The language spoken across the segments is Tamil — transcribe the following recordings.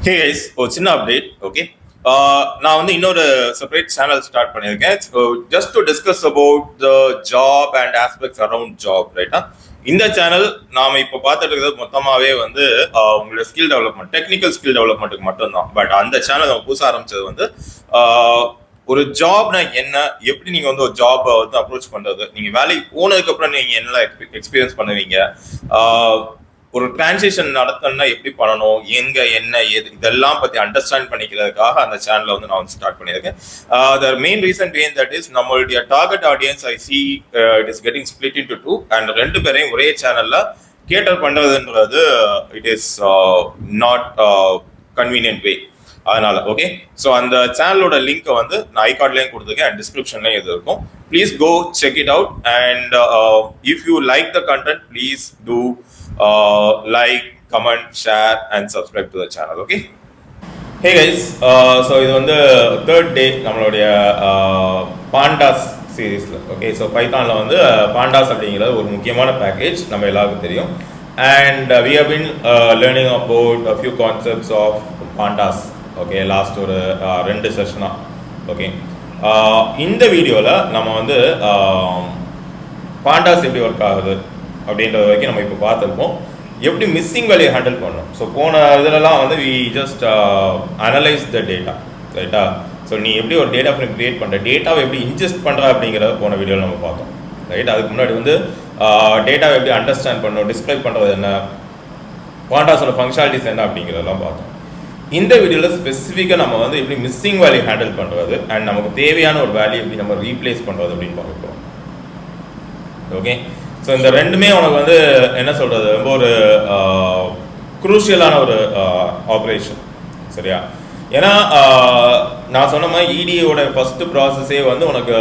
Hey guys, ஒரு சின்ன அப்டேட். ஓகே, நான் வந்து இன்னொரு செப்பரேட் சேனல் ஸ்டார்ட் பண்ணியிருக்கேன். Just to discuss about the job and aspects around job, ரைட்டா? இந்த சேனல் நாம இப்போ பார்த்துட்டு இருக்கிறது மொத்தமாகவே வந்து உங்களோட ஸ்கில் டெவலப்மெண்ட், டெக்னிக்கல் ஸ்கில் டெவலப்மெண்ட்டுக்கு மட்டும்தான். பட் அந்த சேனல் நம்ம புதுசாக ஆரம்பிச்சது வந்து ஒரு ஜாப்னா என்ன, எப்படி நீங்க வந்து ஒரு ஜாப் வந்து அப்ரோச் பண்றது, நீங்க வேலைக்கு போனதுக்கு அப்புறம் நீங்க என்ன எக்ஸ்பீரியன்ஸ் பண்ணுவீங்க, ஒரு டிரான்சிஷன் நடத்தணும்னா எப்படி பண்ணணும், எங்க என்ன ஏது, இதெல்லாம் பத்தி அண்டர்ஸ்டாண்ட் பண்ணிக்கிறதுக்காக அந்த சேனலை வந்து நான் ஸ்டார்ட் பண்ணியிருக்கேன். The main reason being that is நம்மளுடைய target audience I see it is getting split into two, and ரெண்டு பேரையும் ஒரே சேனல்ல கேட்டர் பண்றதுன்றது it is not convenient way. அதனால ஓகே, ஸோ அந்த சேனலோட லிங்கை வந்து நான் ஐகார்ட்லையும் கொடுத்துருக்கேன் அண்ட் டிஸ்கிரிப்ஷன்லையும் இது இருக்கும். Please go check it out, and if you like the content please do like, comment, share and subscribe to the channel. Okay, hey guys, so இது வந்து third day நம்மளுடைய pandas சீரீஸ்ல. ஓகே, ஸோ பைத்தான்ல வந்து pandas அப்படிங்கிறது ஒரு முக்கியமான பேக்கேஜ், நம்ம எல்லாருக்கும் தெரியும். And we have been learning about a few concepts of pandas. Okay, last ஒரு 2 செஷனா. ஓகே, இந்த வீடியோவில் நம்ம வந்து pandas எப்படி ஒர்க் ஆகுது அப்படின்றது வரைக்கும் நம்ம இப்போ பார்த்துருப்போம். எப்படி மிஸ்ஸிங் வேல்யூ ஹேண்டில் பண்ணணும். ஸோ போன இதிலலாம் வந்து we just analyse the data, ரைட்டா? ஸோ நீ எப்படி ஒரு டேட்டா ஃப்ரேம் கிரியேட் பண்ணுற, டேட்டாவை எப்படி இன்ஜெஸ்ட் பண்ணுற அப்படிங்கிறத போன வீடியோவில் நம்ம பார்த்தோம், ரைட்? அதுக்கு முன்னாடி வந்து டேட்டாவை எப்படி அண்டர்ஸ்டாண்ட் பண்ணணும், டிஸ்கிரைப் பண்ணுறது என்ன, பாண்டாஸோட ஃபங்க்ஷனாலிட்டிஸ் என்ன அப்படிங்கிறதெல்லாம் பார்த்தோம். இந்த வீடியோவில் ஸ்பெசிஃபிக்காக நம்ம வந்து எப்படி மிஸ்ஸிங் வேல்யூ ஹேண்டில் பண்ணுறது அண்ட் நமக்கு தேவையான ஒரு வேல்யூ எப்படி நம்ம ரீப்ளேஸ் பண்ணுறது அப்படின்னு பார்க்க போகிறோம். ஓகே, ஸோ இந்த ரெண்டுமே உனக்கு வந்து என்ன சொல்கிறது, ரொம்ப ஒரு குரூஷியலான ஒரு ஆப்ரேஷன், சரியா? ஏன்னா நான் சொன்ன மாதிரி இடியோட ஃபர்ஸ்ட் ப்ராசஸே வந்து உனக்கு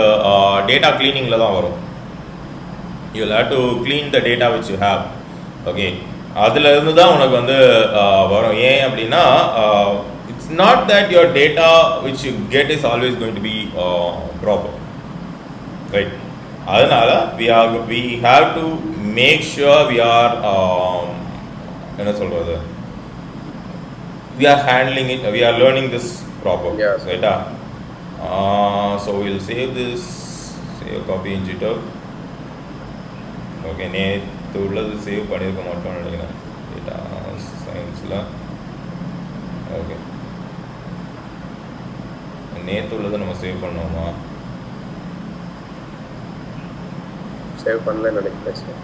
டேட்டா கிளீனிங்கில் தான் வரும். You will have to clean the data which you have. Okay, அதில் இருந்து தான் உனக்கு வந்து வரும். ஏன் அப்படின்னா it's not that your data which you get is always going to be proper, right? அதனால we have to make sure we are என்ன சொல்றது, we are handling it, we are learning this proper, right? So we'll save this, save copy in GitHub. Okay, நேத்து உள்ளது சேவ் பண்ணியிருக்க மாட்டோம்னு நினைக்கிறேன் டேட்டா சயின்ஸில். ஓகே, நேற்று உள்ளதை நம்ம சேவ் பண்ணோமா? சேவ் பண்ணலன்னு நினைக்கிறேன்.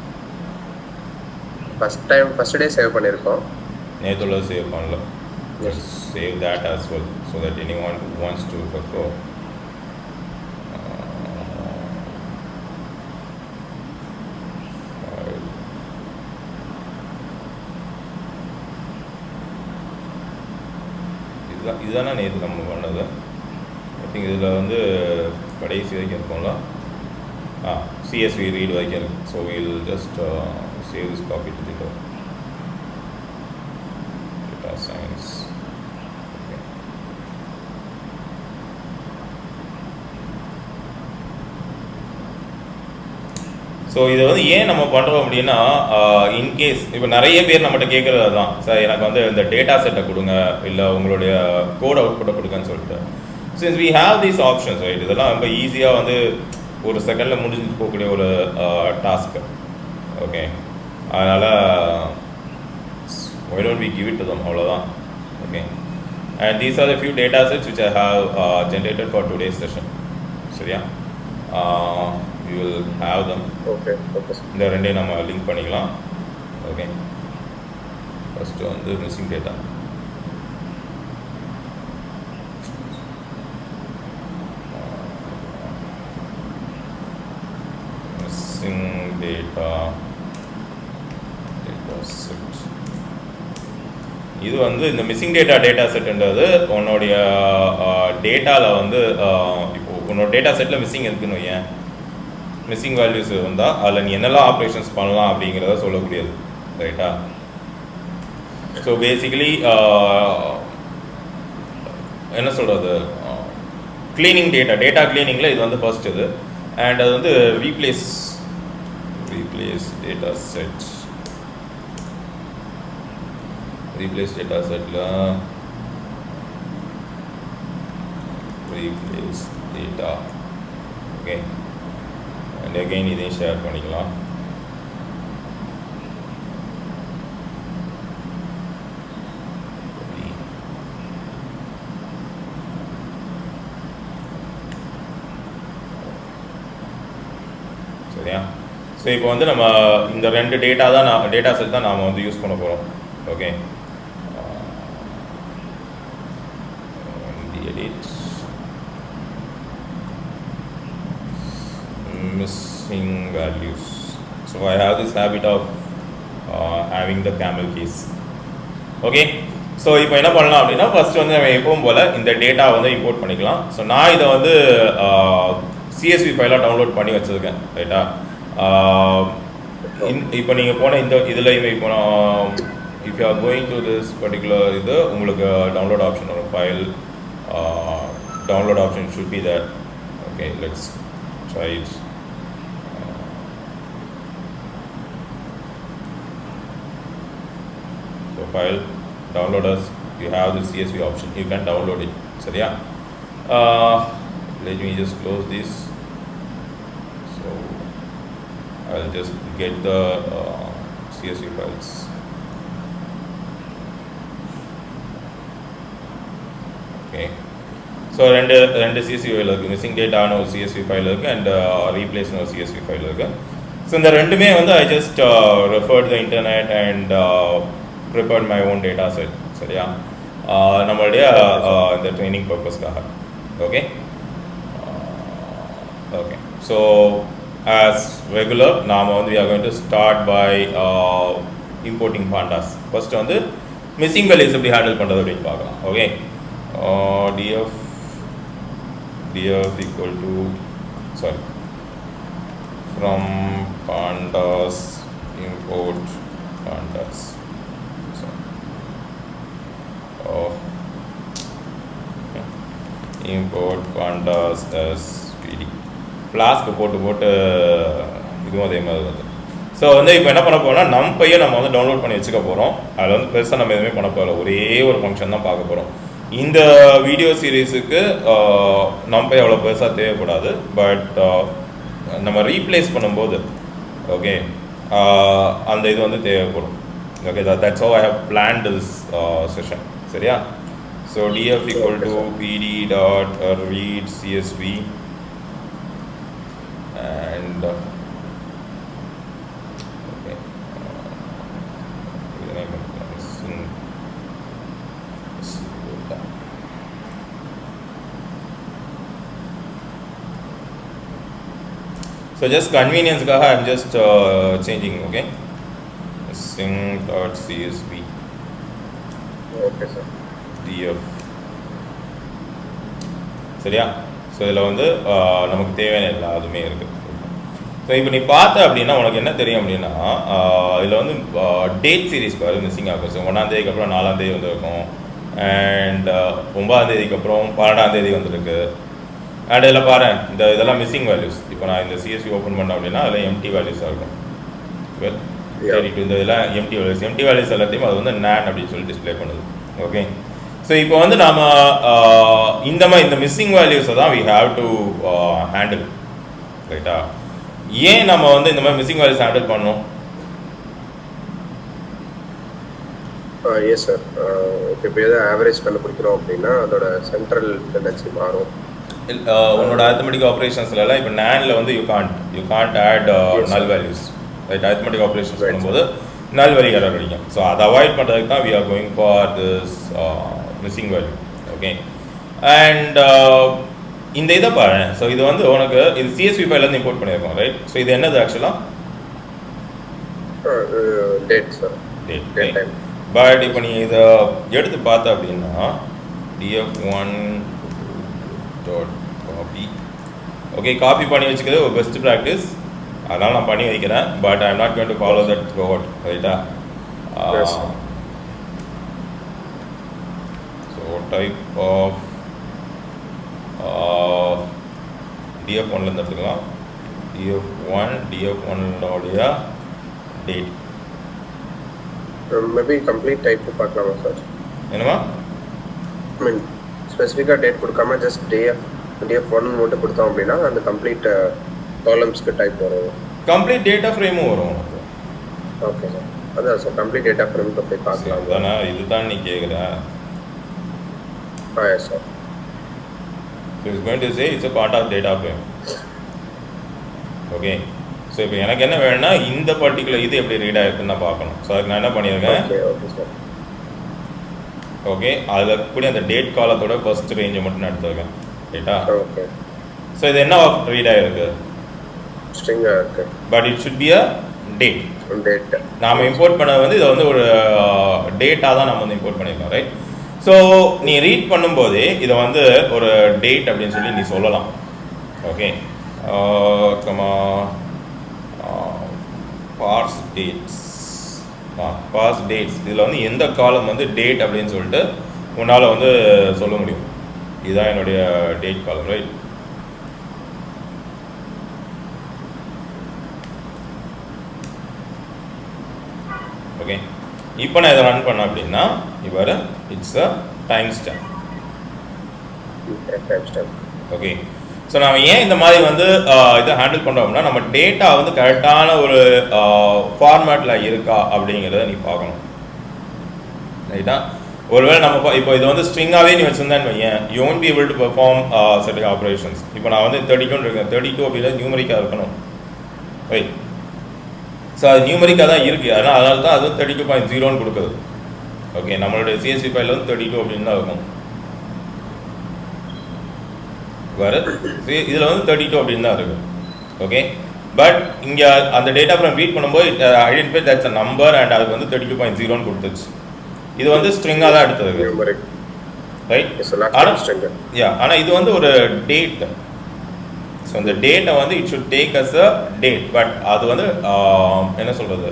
ஃபர்ஸ்ட் டே சேவ் பண்ணியிருக்கோம், நேற்றுள்ள சேவ் பண்ணல. Save that as well so that anyone who wants to refer. இதுதானே நேற்று நம்ம பண்ணது. ஐ திங்க் இதில் வந்து கடைசி வரைக்கும் இருக்கோம்ல, CSV read வரைக்கும் இருக்கு. So we'll just save this copy to the data science. Okay. So இதை வந்து ஏன் நம்ம பண்ணுறோம் அப்படின்னா, இன்கேஸ் இப்போ நிறைய பேர் நம்மகிட்ட கேட்குறது தான், சார் எனக்கு வந்து இந்த டேட்டா செட்டை கொடுங்க, இல்லை உங்களுடைய கோட் அவுட்புட்டை கொடுங்கன்னு சொல்லிட்டு. Since we have these options, right? இதெல்லாம் ரொம்ப ஈஸியாக வந்து ஒரு செகண்டில் முடிஞ்சு போகக்கூடிய ஒரு டாஸ்க்கு. ஓகே, அதனால் why don't we give it to them, அவ்வளோதான். Okay, and these are the few data sets which I have generated for today's session. சரியா? we will have them. Okay, இந்த ரெண்டையும் நம்ம லிங்க் பண்ணிக்கலாம். ஓகே, ஃபஸ்ட்டு வந்து மிஸ்ஸிங் டேட்டா. டேட்டா செட் இது வந்து இந்த மிஸ்ஸிங் டேட்டா செட்ன்றது உன்னுடைய டேட்டாவில் வந்து இப்போ உன்னோட டேட்டா செட்டில் மிஸ்ஸிங் இருக்குன்னு ஏன் மிஸ்ஸிங் வேல்யூஸ் வந்தால் அதில் நீ என்னெல்லாம் ஆப்ரேஷன்ஸ் பண்ணலாம் அப்படிங்கிறத சொல்லக்கூடியது, ரைட்டா? ஸோ பேசிக்கலி என்ன சொல்கிறது, கிளீனிங் டேட்டா கிளீனிங்கில் இது வந்து ஃபர்ஸ்ட் இது. அண்ட் அது வந்து replace data set. replace data set la replace data. Okay, and again இதையும் ஷேர் பண்ணிக்கலாம். சரியா? ஸோ இப்போ வந்து நம்ம இந்த ரெண்டு டேட்டா செட் தான் நாம் வந்து யூஸ் பண்ண போகிறோம். Okay, edit missing values. So I have this habit of having the camel case. Okay, so இப்போ என்ன பண்ணலாம் அப்படின்னா ஃபர்ஸ்ட் வந்து நம்ம எப்பவும் போல் இந்த டேட்டா வந்து இம்போர்ட் பண்ணிக்கலாம். ஸோ நான் இதை வந்து CSV ஃபைலாக டவுன்லோட் பண்ணி வச்சுருக்கேன். ரைட்டா? இப்போ நீங்கள் போன இந்த இதில் இப்போ if you are going to this particular இது உங்களுக்கு டவுன்லோட் ஆப்ஷன் வரும். File download option should be there. Okay, let's try it. So file downloaders, you have the CSV option, you can download it. So yeah, let me just close this. So I'll just get the CSV files. Okay, so ரெண்டு CSV ஃபைல் இருக்குது. மிஸ்ஸிங் டேட்டான ஒரு CSV ஃபைல் இருக்குது அண்ட் ரீப்ளேஸ்னு ஒரு CSV ஃபைல் இருக்குது. ஸோ இந்த ரெண்டுமே வந்து I just referred the internet and prepared my own data set. சரியா? நம்மளுடைய இந்த ட்ரைனிங் பர்பஸ்க்காக. Okay okay, so as regular நாம் வந்து we are going to start by importing pandas. First வந்து மிஸ்ஸிங் வேல்யூஸ் எப்படி ஹேண்டில் பண்ணுறது அப்படின்னு பார்க்கலாம். Okay, df equal to from pandas import pandas. Import pandas as pd flask போட்டு இதுவும் அதே மாதிரி வருது. ஸோ வந்து இப்போ என்ன பண்ண போகிறோம்னா நம்பையை நம்ம வந்து டவுன்லோட் பண்ணி வச்சுக்க போகிறோம். அதில் வந்து பெருசாக நம்ம எதுவுமே பண்ண போகல, ஒரே ஒரு ஃபங்க்ஷன் தான் பார்க்க போகிறோம். இந்த வீடியோ சீரீஸுக்கு நம்பை அவ்வளோ பெருசாக தேவைப்படாது. பட் நம்ம ரீப்ளேஸ் பண்ணும்போது ஓகே அந்த இது வந்து தேவைப்படும். Okay, that's how I have planned this session. சரியா? So df equal to pd dot read csv and okay so just convenience kaha I'm just changing. Okay, sync.csv. Okay sir. df. சரியா? ஸோ இதில் வந்து நமக்கு தேவையான எல்லா அதுவுமே இருக்குது. ஸோ இப்போ நீ பார்த்த அப்படின்னா உனக்கு என்ன தெரியும் அப்படின்னா இதில் வந்து டேட் சீரீஸ் பாரு மிஸ்ஸிங் ஆகும். ஸோ 1ஆம் தேதிக்கு அப்புறம் 4ஆம் தேதி வந்துருக்கும் அண்ட் 9ஆம் தேதிக்கு அப்புறம் 12ஆம் தேதி வந்துருக்கு. அண்ட் இதில் பாரு இதெல்லாம் மிஸ்ஸிங் வேல்யூஸ். இப்போ நான் இந்த CSV ஓப்பன் பண்ணேன் அப்படின்னா அதில் எம்டி வேல்யூஸாக இருக்கும். வெல் தேடிட்டு இந்த இதெல்லாம் எம்டி வேல்யூஸ் எல்லாத்தையும் அது வந்து NaN அப்படின்னு சொல்லி டிஸ்பிளே பண்ணுது. ஓகே, ஸோ இப்போ வந்து நாம் இந்த மிஸ்ஸிங் வேல்யூஸை தான் வி ஹாவ் டு ஹேண்டில். ரைட்டா? ஏன் நம்ம வந்து இந்த மாதிரி மிஸ்ஸிங் வேல்யூஸ் ஹேண்டில் பண்ணணும்? எஸ் சார், இப்போ எதாவது ஆவரேஜ் கண்டுபிடிக்கிறோம் அப்படின்னா அதோட சென்ட்ரல் டெண்டன்சி மாறும். உன்னோட அரித்மெட்டிக் ஆப்ரேஷன்ஸ்லாம் இப்போ NaNல வந்து you can't add null values. Right? Arithmetic operations பண்ணும்போது நல் வேல்யூ எரர் அடிக்கும். ஸோ அதை அவாய்ட் பண்ணுறதுக்கு தான் we are going for this missing value. Okay, and இந்த இதை பாரு. ஸோ இது வந்து உனக்கு இது CSV ஃபைலேருந்து இம்போர்ட் பண்ணியிருக்கோம். ரைட்? ஸோ இது என்னது ஆக்சுவலாக? Date sir. டேட். பட் இப்போ நீ இதை எடுத்து பார்த்த அப்படின்னா df1 dot copy. Okay, copy பண்ணி வச்சுக்கிறது ஒரு பெஸ்ட் ப்ராக்டிஸ். அதனால் நான் பண்ணி வைக்கிறேன். But I am not going to follow that throughout. ரைட்டா? ஸோ டைப் ஆஃப் df1லேருந்து எடுத்துக்கலாம். df1ோடைய டேட் மேபி கம்ப்ளீட் டைப் பார்க்கலாமா சார்? என்னமா? ஐ மீன் ஸ்பெசிஃபிக்காக டேட் கொடுக்காம ஜஸ்ட் df1 மட்டும் கொடுத்தோம் அப்படின்னா அந்த கம்ப்ளீட் காலம்ஸ்க்கு டைப் வரும். கம்ப்ளீட் டேட்டா ஃப்ரேமும் வரும். ஓகே சார், அதான் சார் கம்ப்ளீட் டேட்டா ஃப்ரேம் போய் பார்க்கலாம் தானே. இதுதான் நீ கேட்குற. Yes sir. It's going to say it's a part of data frame. Okay. So இப்போ எனக்கு என்ன வேணும்னா இந்த பர்டிகுலர் இது எப்படி ரீட் ஆகிருக்குன்னு நான் பார்க்கணும். ஸோ அதுக்கு நான் என்ன பண்ணியிருக்கேன், ஓகே சார். ஓகே, அதில் கூட அந்த டேட் காலத்தோட ஃபர்ஸ்ட் ரேஞ்சை மட்டும் நான் எடுத்துருக்கேன். ரைட்டா? ஓகே. ஸோ இது என்ன ரீட் ஆகிருக்கு? ஸ்ட்ரிங்காக இருக்கு. But it should be a date. Date நாம் இம்போர்ட் பண்ணது வந்து இதை வந்து ஒரு டேட்டாக தான் நம்ம வந்து இம்போர்ட் பண்ணியிருக்கோம். ரைட்? ஸோ நீ ரீட் பண்ணும்போதே இதை வந்து ஒரு டேட் அப்படின்னு சொல்லி நீ சொல்லலாம். ஓகே. பார்ஸ் டேட்ஸ் இதில் வந்து எந்த காலம் வந்து டேட் அப்படின்னு சொல்லிட்டு உன்னால் வந்து சொல்ல முடியும். இதுதான் என்னுடைய டேட் காலம். ரைட்? ஓகே. இப்போ நான் இதை ரன் பண்ணேன் அப்படின்னா இவர் it's a time stamp. Okay. So நம்ம ஏன் இந்த மாதிரி வந்து இதை ஹேண்டில் பண்ணுறோம்னா நம்ம டேட்டா வந்து கரெக்டான ஒரு ஃபார்மேட்டில் இருக்கா அப்படிங்கிறத நீ பார்க்கணும். ரைட்டா? ஒருவேளை நம்ம இப்போ இது வந்து ஸ்ட்ரிங்காகவே நீ வச்சுருந்தேன்னு வையேன், you won't be able to perform setting operations. இப்போ நான் வந்து 32 இருக்கேன், 32 அப்படின்னா நியூமரிக்காக இருக்கணும். ரைட்? ஸோ அது நியூமரிக்காக தான் இருக்குது, அதனால தான் அது 32.0ன்னு கொடுக்குது. ஓகே, நம்மளுடைய சிஎஸ்சி ஃபைல் வந்து 32 அப்படின்னு தான் இருக்கும். வேறு இதில் வந்து 32 அப்படின்னு தான் இருக்குது. ஓகே. பட் இங்கே அந்த டேட்டா ஃப்ரேம் ரீட் பண்ணும்போது identify that's a number and அதுக்கு வந்து 32.0ன்னு கொடுத்துச்சு. இது வந்து ஸ்ட்ரிங்காக தான் எடுத்தது. ரைட்? ஆனால் இது வந்து ஒரு டேட். ஸோ அந்த டேட்டை வந்து it should take as a date. But அது வந்து என்ன சொல்கிறது,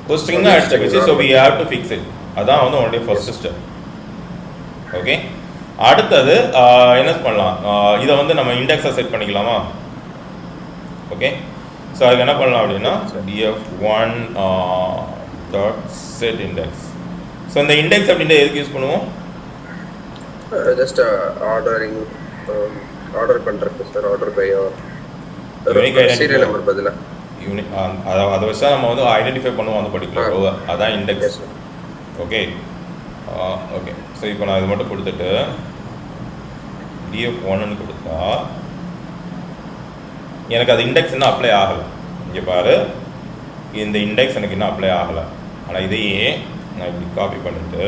ஒரு ஸ்ட்ரிங்காக எடுத்துக்கிச்சு. So we have to fix it. அதான் வந்து உன்னுடைய ஃபர்ஸ்ட் ஸ்டெப். ஓகே. அடுத்தது என்ன பண்ணலாம், இதை வந்து நம்ம இண்டெக்ஸை செட் பண்ணிக்கலாமா? ஓகே. ஸோ அதுக்கு என்ன பண்ணலாம் அப்படின்னா df1 set index. ஸோ இந்த இண்டெக்ஸ் அப்படின்ற எதுக்கு யூஸ் பண்ணுவோம்? ஜஸ்ட் ஆர்டர் பண்ணுறதுக்கு sir. Order by serial number பதிலாக அதை வச்சு தான் நம்ம வந்து ஐடென்டிஃபை பண்ணுவோம் அந்த பர்டிகுலர் ரோவை. அதான் இண்டெக்ஸ். ஓகே. ஓகே. ஸோ இப்போ நான் இது மட்டும் கொடுத்துட்டு df1ன்னு கொடுத்தா எனக்கு அது இண்டெக்ஸ் இன்னும் அப்ளை ஆகலை. இங்கே பாரு, இந்த இண்டெக்ஸ் எனக்கு இன்னும் அப்ளை ஆகலை. ஆனால் இதையே நான் இப்படி காப்பி பண்ணிட்டு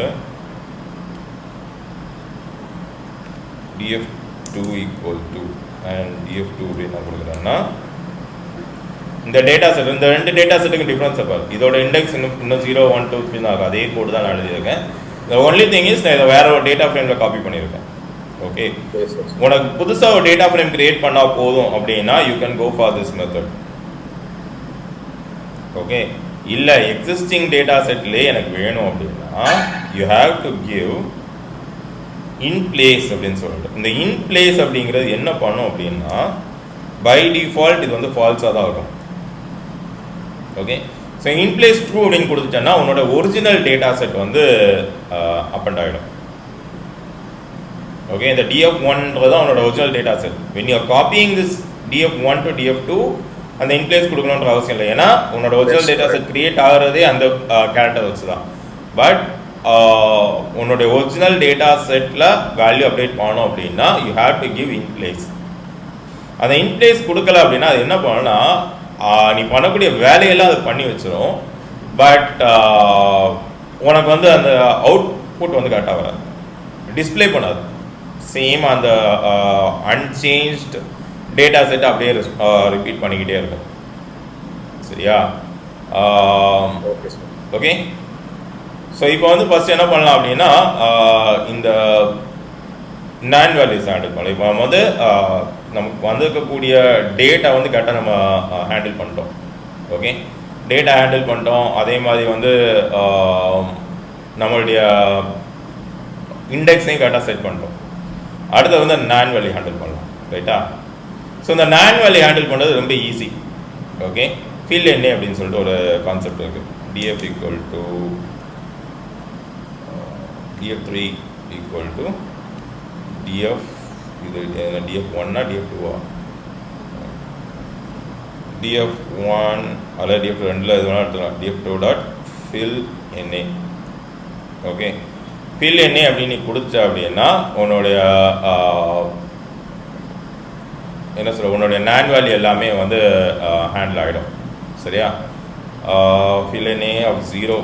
df2 equal to and df2 அப்படின்னு நான் கொடுக்குறேன்னா இந்த டேட்டா செட், இந்த ரெண்டு டேட்டா செட்டுக்கு டிஃப்ரென்ஸ் பாரு. இதோட இண்டெக்ஸ் இன்னும் 0 1 2 3 தான். அதே கோடு தான் நான் எழுதியிருக்கேன். the only thing is நான் இதை வேற ஒரு டேட்டா ஃப்ரேமில் காப்பி பண்ணியிருக்கேன். ஓகே. உனக்கு புதுசாக ஒரு டேட்டா ஃப்ரேம் கிரியேட் பண்ணால் போதும் அப்படின்னா you can go for this method. Okay. இல்லை எக்ஸிஸ்டிங் டேட்டா செட்லேயே எனக்கு வேணும் அப்படின்னா you have to give in place அப்படின்னு சொல்லிட்டு. இந்த இன் பிளேஸ் அப்படிங்கிறது என்ன பண்ணும் அப்படின்னா பை டிஃபால்ட் இது வந்து ஃபால்ஸாக தான் இருக்கும். Okay. So in place true அப்படின்னு கொடுத்துட்டேன்னா உன்னோட ஒரிஜினல் டேட்டா செட் வந்து அப்பண்ட் ஆகிடும். ஓகே. இந்த df1 தான் உன்னோட original data set. when you are copying this df1 to df2 அந்த இன் பிளேஸ் கொடுக்கணுன்ற அவசியம் இல்லை. ஏன்னா உன்னோட ஒரிஜினல் டேட்டா செட் கிரியேட் ஆகிறதே அந்த கேரக்டர் வச்சு தான். பட் உன்னோட original data settle value update பண்ணணும் அப்படின்னா you have to give in place. அந்த இன் பிளேஸ் கொடுக்கல அப்படின்னா அது என்ன பண்ணணும்னா நீ பண்ணக்கூடிய வேலையெல்லாம் அது பண்ணி வச்சிடும். பட் உனக்கு வந்து அந்த அவுட்புட் வந்து கரெக்டாக வராது, டிஸ்பிளே பண்ணாது. சேம் அந்த அன்சேஞ்ச்டு டேட்டா செட் அப்படியே ரிப்பீட் பண்ணிக்கிட்டே இருக்கும். சரியா? ஓகே. ஸோ இப்போ வந்து ஃபர்ஸ்ட் என்ன பண்ணலாம் அப்படின்னா இந்த நான் வேல்யூஸ் ஹேண்டில் பண்ணலாம். இப்போ நம்ம வந்து நமக்கு வந்திருக்கக்கூடிய டேட்டா வந்து கரெக்டாக நம்ம ஹேண்டில் பண்ணிட்டோம். ஓகே. டேட்டா ஹேண்டில் பண்ணிட்டோம். அதே மாதிரி வந்து நம்மளுடைய இண்டெக்ஸையும் கரெக்டாக செட் பண்ணிட்டோம். அடுத்து வந்து நான் வேல்யூ ஹேண்டில் பண்ணலாம். ரைட்டா? ஸோ இந்த நான் வேல்யூ ஹேண்டில் பண்ணுறது ரொம்ப ஈஸி. ஓகே. ஃபீல்ட் என்ன அப்படின்னு சொல்லிட்டு ஒரு கான்செப்ட் இருக்குது. df equal to df3 equal to df இது df1 df2 df1 அல்ல df2 ல இது வேணா எடுத்துக்கலாம் df2 dot fill na okay fill na அப்படி நீ கொடுத்த அப்படின்னா உன்னுடைய என்ன சொல்ற உன்னுடைய nan வேல்யூ எல்லாமே வந்து ஹேண்டில் ஆகிடும் சரியா fill na of 0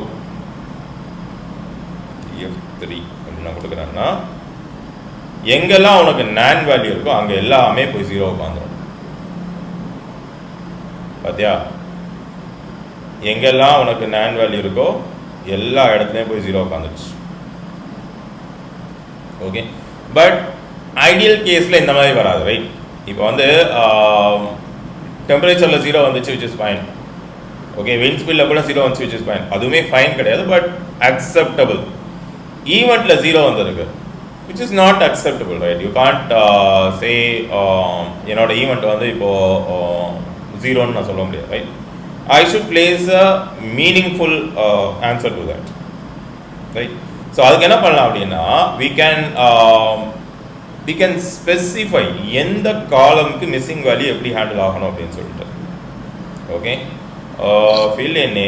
df3 அப்படி நான் கொடுக்குறேன்னா எங்கெல்லாம் உனக்கு nan வேல்யூ இருக்கோ அங்கே எல்லாமே போய் 0 வந்துடும் பாத்தியா எங்கெல்லாம் உனக்கு nan வேல்யூ இருக்கோ எல்லா இடத்துலையும் போய் 0 வந்துடுச்சு ஓகே பட் ஐடியல் கேஸில் இந்த மாதிரி வராது ரைட் இப்போ வந்து டெம்பரேச்சரில் 0 வந்துச்சு which is fine okay wind speedல கூட 0 வந்துச்சு which is fine அதுவுமே ஃபைன் கிடையாது பட் அக்செப்டபிள் ஈவெண்ட்ல 0 வந்திருக்கு which is not acceptable right you can't say என்னோட ஈவெண்ட் வந்து இப்போ 0 ன்னு நான் சொல்ல முடியாது right I should place a meaningful answer to that right so அதுக்கு என்ன பண்ணலாம் அப்படின்னா we can specify எந்த காலம்க்கு மிஸ்ஸிங் வேல்யூ எப்படி ஹேண்டில் ஆகணும் அப்படின்னு சொல்லிட்டு ஓகே fill na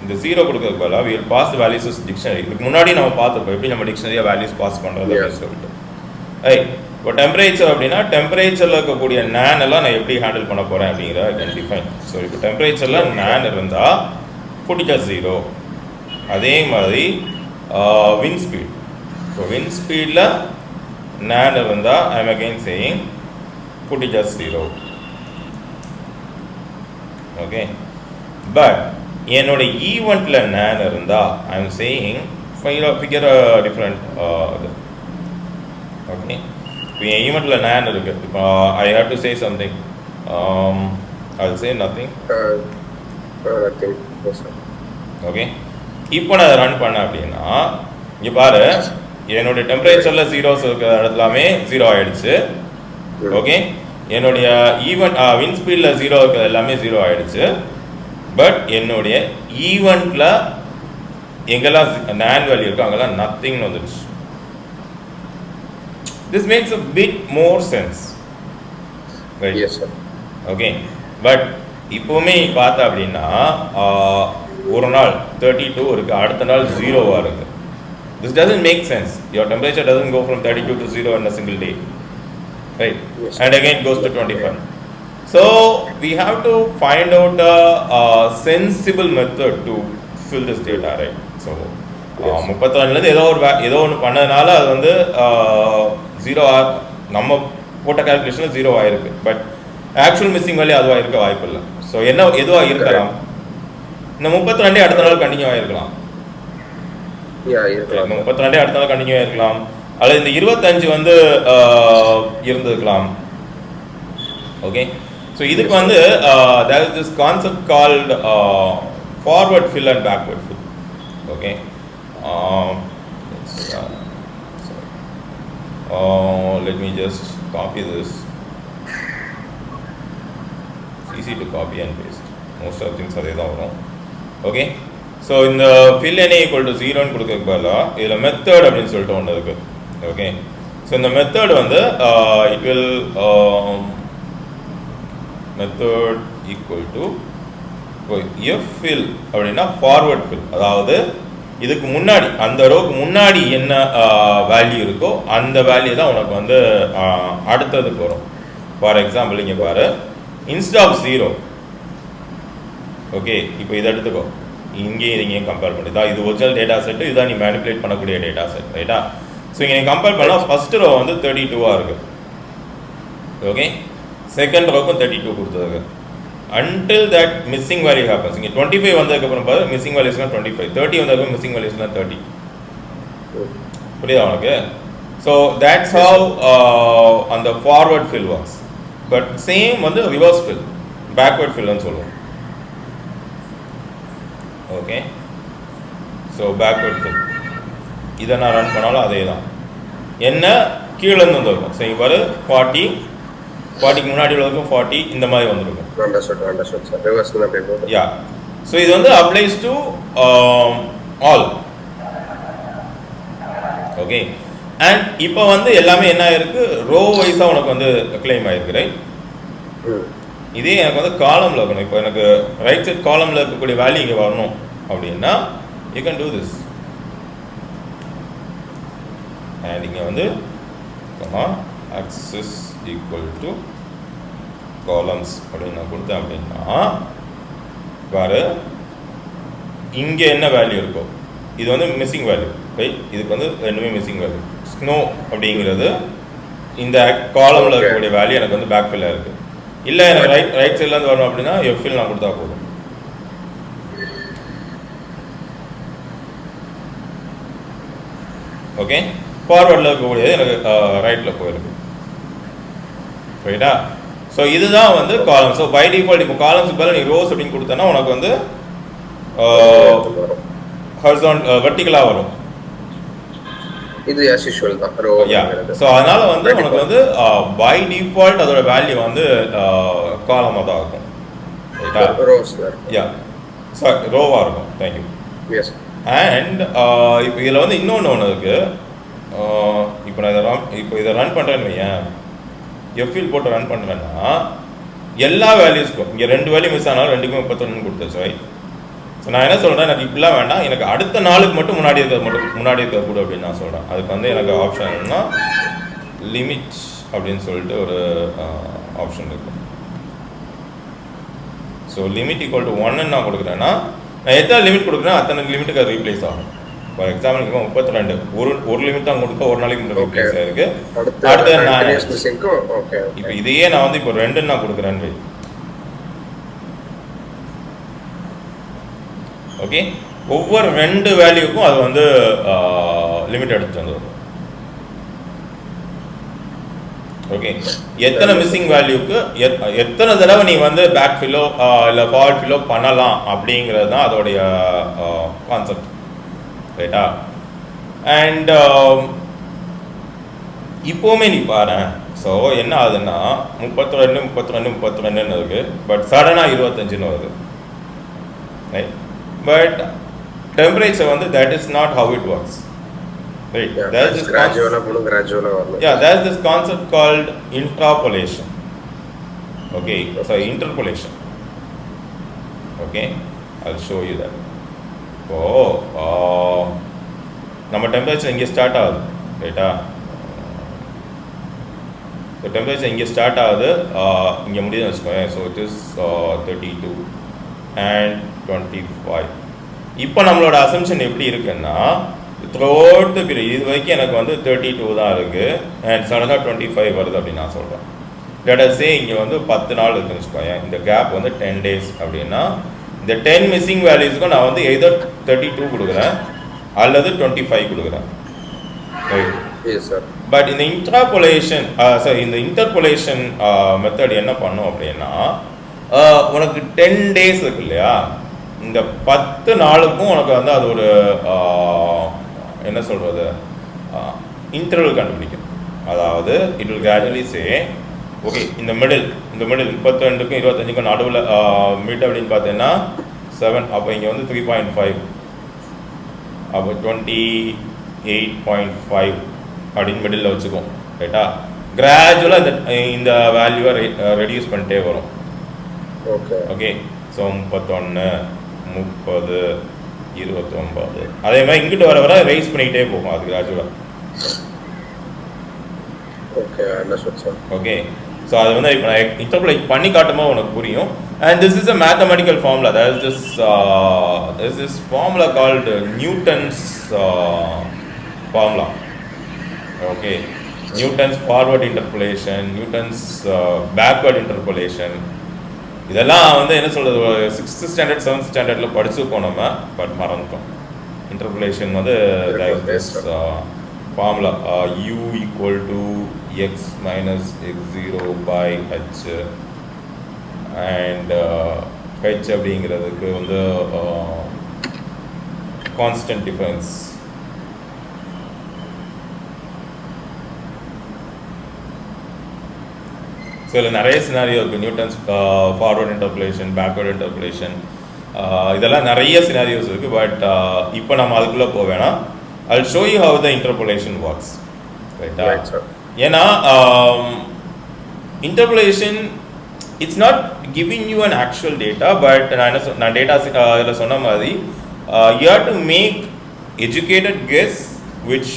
இந்த 0 கொடுக்கிறதுக்கு பதிலாக we will pass the values as dictionary இதுக்கு முன்னாடி நம்ம பார்த்துருப்போம் எப்படி நம்ம டிக்ஷனரியாக வேல்யூஸ் பாஸ் பண்ணுறது அப்படின்னு சொல்லிட்டு ரைட் இப்போ டெம்பரேச்சர் அப்படின்னா டெம்பரேச்சரில் இருக்கக்கூடிய nan எல்லாம் நான் எப்படி ஹேண்டில் பண்ண போகிறேன் அப்படிங்கிறத I can define ஸோ இப்போ டெம்பரேச்சரில் nan இருந்தால் புட்டிச்சா 0 அதே மாதிரி wind speed இப்போ wind speedல nan இருந்தால் I am again saying புட்டிச்சா 0 okay but என்னோட ஈவெண்ட்ல nan இருந்தா I am saying figure a different okay இப்போ என் ஈவெண்ட்ல nan இருக்கு இப்போ I have to say something I will say nothing nothing okay இப்போ நான் அதை ரன் பண்ண அப்படின்னா இங்க பாரு என்னோட டெம்பரேச்சர்ல 0 இருக்கிற இடத்துலாமே 0 ஆயிடுச்சு ஓகே என்னுடைய ஈவெண்ட் wind speedல 0 இருக்கிறது எல்லாமே 0 ஆயிடுச்சு பட் என்னுடைய ஈவெண்ட்ல எங்கெல்லாம் nan வேல்யூ இருக்கோ அங்கெல்லாம் நத்திங்னு வந்துடுச்சு this makes a bit more sense right yes sir okay but இப்போவுமே பார்த்தா அப்படின்னா ஒரு நாள் 32 இருக்கு அடுத்த நாள் 0 இருக்கு this doesn't make sense your temperature doesn't go from 32 to 0 in a single day right yes. And again it goes to 25 so we have to find out a sensible method to fill this data right so 32 ல ஏதோ ஒன்று பண்ணதுனால அது வந்து 0 நம்ம போட்ட கால்குலேஷன்ல 0 ஆயிருக்கு பட் ஆக்சுவல் மிஸ்ஸிங் வேல்யூ அதுவா இருக்க வாய்ப்பு இல்லை ஸோ என்ன எதுவா இருக்கலாம் இந்த 32 அடுத்த நாள் கண்டினியூ ஆயிருக்கலாம் 32 அடுத்த நாள் கண்டினியூ ஆயிருக்கலாம் அல்லது இந்த 25 வந்து இருந்திருக்கலாம் ஓகே ஸோ இதுக்கு வந்து there is this concept called forward fill and backward fill okay let me just copy this it's easy to copy and paste most of the things அதே தான் வரும் ஓகே ஸோ இந்த fill na equal to 0 ன்னு கொடுக்கறதுக்கு பதிலாக இதில் மெத்தட் அப்படின்னு சொல்லிட்டு ஒன்று இருக்கு ஓகே ஸோ இந்த மெத்தட் வந்து it will method equal to F fill அப்படின்னா ஃபார்வர்ட் ஃபில் அதாவது இதுக்கு முன்னாடி அந்த ரோக்கு முன்னாடி என்ன வேல்யூ இருக்கோ அந்த வேல்யூ தான் உனக்கு வந்து அடுத்ததுக்கு வரும் ஃபார் எக்ஸாம்பிள் இங்கே பாரு இன்ஸ்டெட் ஆஃப் 0 ஓகே இப்போ இதை எடுத்துக்கோ இங்கேயும் நீங்கள் கம்பேர் பண்ணி தான் இது ஒரிஜினல் டேட்டா செட்டு இதுதான் நீ மேனிப்புலேட் பண்ணக்கூடிய டேட்டா செட் ரைட்டா ஸோ இங்கே நீங்கள் கம்பேர் பண்ணால் ஃபஸ்ட்டு ரோ வந்து 32 இருக்குது ஓகே செகண்ட் ரோக்கும் 32 கொடுத்ததுக்கு until that missing value happens இங்கே 25 வந்ததுக்கப்புறம் பாரு மிஸ்ஸிங் வேல்யூஸ்லாம் 25 30 வந்ததுக்கு மிஸ்ஸிங் வேல்யூஸ்லாம் 30 புரியுதா உனக்கு ஸோ தேட்ஸ் ஹவ் அந்த forward fill works but same வந்து ரிவர்ஸ் ஃபில் பேக்வர்ட் ஃபில்னு சொல்லுவோம் ஓகே ஸோ பேக்வர்ட் ஃபில் இதை நான் ரன் பண்ணாலும் அதே தான் என்ன கீழேருந்து வந்துருக்கும் சரி பாரு 40க்கு முன்னாடி உள்ளதுக்கும் 40 இந்த மாதிரி வந்துருக்கும் யா ஸோ இது வந்து applies to all okay and இப்போ வந்து எல்லாமே என்ன ஆயிருக்கு, ரோ வைஸாக உனக்கு வந்து கிளைம் ஆயிருக்கு, ரைட்? இதே எனக்கு வந்து காலமில் இருக்கணும். இப்போ எனக்கு ரைட் சைட் காலமில் இருக்கக்கூடிய வேல்யூ இங்கே வரணும் அப்படின்னா you can do this. And இங்கே வந்து ஆக்சஸ் ஈக்குவல் டு காலம்ஸ் அப்படின்னு நான் கொடுத்தேன் அப்படின்னா பாரு இங்கே என்ன வேல்யூ இருக்கோ இது வந்து மிஸ்ஸிங் வேல்யூ, ரைட்? இதுக்கு வந்து ரெண்டுமே மிஸ்ஸிங் வேல்யூ. ஸ்னோ அப்படிங்கிறது இந்த காலமில் இருக்கக்கூடிய வேல்யூ எனக்கு வந்து பேக் ஃபில்லாக இருக்குது. இல்லை எனக்கு ரைட் சைட்லேருந்து வரணும் அப்படின்னா எஃப்இல் நான் கொடுத்தா போதும். ஓகே, ஃபார்வர்டில் இருக்கக்கூடியது எனக்கு ரைட்டில் போயிருக்கு, ரைட்டா? ஸோ இதுதான் வந்து காலம்ஸ். ஸோ பை டிஃபால்ட் இப்போ காலம்ஸுக்கு பதில் நீ ரோஸ் அப்படின்னு கொடுத்தனா உனக்கு வந்து வெர்டிகலாக வரும். இது as usual தான் ரோ. ஸோ அதனால வந்து உனக்கு வந்து பை டிஃபால்ட் அதோட வேல்யூ வந்து காலமாக தான் இருக்கும், ரைட்டா? யா, சாரி, ரோவாக இருக்கும். தேங்க்யூ. எஸ். அண்ட் இப்போ இதில் வந்து இன்னொன்று இருக்குது. இப்போ நான் இதை ரன் பண்ணுறேன்னு வையேன், எஃப்இல் போட்டு ரன் பண்ணுறேன்னா எல்லா வேல்யூஸ்க்கும் இங்கே 2 வேல்யூ மிஸ் ஆனாலும் 2க்கும் 31 கொடுத்துச்சு, ரைட்? ஸோ நான் என்ன சொல்கிறேன், எனக்கு இப்படிலாம் வேண்டாம், எனக்கு அடுத்த நாளுக்கு மட்டும் முன்னாடி இருக்கிற கூட அப்படின்னு நான் சொல்கிறேன். அதுக்கு வந்து எனக்கு ஆப்ஷன் என்னன்னா லிமிட் அப்படின்னு சொல்லிட்டு ஒரு ஆப்ஷன் இருக்கும். ஸோ லிமிட் ஈக்குவல் டு 1 நான் கொடுக்குறேன்னா நான் எத்தனை லிமிட் கொடுக்குறேன் அத்தனை லிமிட்டுக்கு அது ரீப்ளேஸ் ஆகும். ஃபார் எக்ஸாம்பிள் இப்போ 32 ஒரு லிமிட் தான் கொடுக்க ஒரு நாளைக்கு மட்டும் ரீப்ளேஸ் ஆயிருக்கு. அடுத்த நான் இப்போ இதையே நான் வந்து இப்போ 2 நான் கொடுக்குறேன்னு, ஓகே? ஒவ்வொரு 2 வேல்யூக்கும் அது வந்து லிமிட் எடுத்து வந்துடும். ஓகே, எத்தனை மிஸ்ஸிங் வேல்யூக்கு எத்தனை தடவை நீ வந்து பேக் ஃபில்லோ இல்லை ஃபார்வர்ட் ஃபில்லோ பண்ணலாம் அப்படிங்கிறது தான் அதோடைய கான்செப்ட், ரைட்டா? அண்ட் இப்போவுமே நீ பாரு, ஸோ என்ன ஆகுதுன்னா 32 இருக்கு, பட் சடனாக 25 வருது, ரைட்? But temperature வந்து that is not how it works, right? Yeah, there's this gradual varna. Yeah, there's this concept called interpolation. Okay, so interpolation. Okay, I'll show you that. நம்ம டெம்பரேச்சர் இங்கே ஸ்டார்ட் ஆகுது, ரைட்டா? ஸோ டெம்பரேச்சர் இங்கே ஸ்டார்ட் ஆகுது, இங்கே முடியுதுன்னு வச்சுக்கோங்க. So it is 32 and 25. இப்போ நம்மளோட அசம்ஷன் எப்படி இருக்குன்னா த்ரூஅவுட் தி பீரியட் இது வரைக்கும் எனக்கு வந்து 32 தான் இருக்குது அண்ட் சடனாக 25 வருது அப்படின்னு நான் சொல்கிறேன். லெட் அஸ் சே இங்கே வந்து 10 நாள் இருக்குன்னு வச்சுக்கோங்க, இந்த கேப் வந்து 10 days அப்படின்னா இந்த 10 மிஸ்ஸிங் வேல்யூஸ்க்கும் நான் வந்து எதர் 32 கொடுக்குறேன் அல்லது 25 கொடுக்குறேன், ரைட்? Yes sir. பட் இந்த இன்டர்போலேஷன் மெத்தட் என்ன பண்ணும் அப்படின்னா உனக்கு 10 days இருக்கு இல்லையா, இந்த 10 நாளுக்கும் உனக்கு வந்து அது ஒரு என்ன சொல்கிறது இன்டர்வல் கண்டுபிடிக்கும். அதாவது it will gradually say okay இந்த மிடில் 32க்கும் 25க்கும் நடுவில் மிட் அப்படின்னு பார்த்தீங்கன்னா 7, அப்போ இங்கே வந்து 3.5, அப்போ 28.5 அப்படின்னு மிடில் வச்சுக்கோம், ரைட்டா? கிராஜுவலாக இந்த வேல்யூவை ரெடியூஸ் பண்ணிட்டே வரும். ஓகே, ஸோ 31, 30, 29 அதே மாதிரி இங்கிட்டு வர ரைஸ் பண்ணிக்கிட்டே போகும் அது கிராஜுவலாக. ஓகே, ஸோ அது வந்து இப்போ நான் இன்டர்பிளேட் பண்ணி காட்டும்போது உனக்கு புரியும். And this is a mathematical formula. There is this formula called Newton's formula. Okay, Newton's forward interpolation, Newton's backward interpolation, இதெல்லாம் வந்து என்ன சொல்கிறது 6th standard 7th standardல படிச்சுப்போம் நம்ம, பட் மறந்துட்டோம். இன்டர்போலேஷன் வந்து formula u equal to x minus x0 by h and h அப்படிங்கிறதுக்கு வந்து கான்ஸ்டன்ட் டிஃபரன்ஸ். ஸோ இதில் நிறைய சினாரியோ இருக்குது. Newton's forward interpolation, backward interpolation, இதெல்லாம் நிறைய சினாரியோஸ் இருக்குது. பட் இப்போ நம்ம அதுக்குள்ளே போக வேணாம். I'll show you how the interpolation works. ரைட்டா? Right, sir. ஏன்னா interpolation it's not giving you an actual data, but நான் டேட்டா இதில் சொன்ன மாதிரி you have to make educated guess which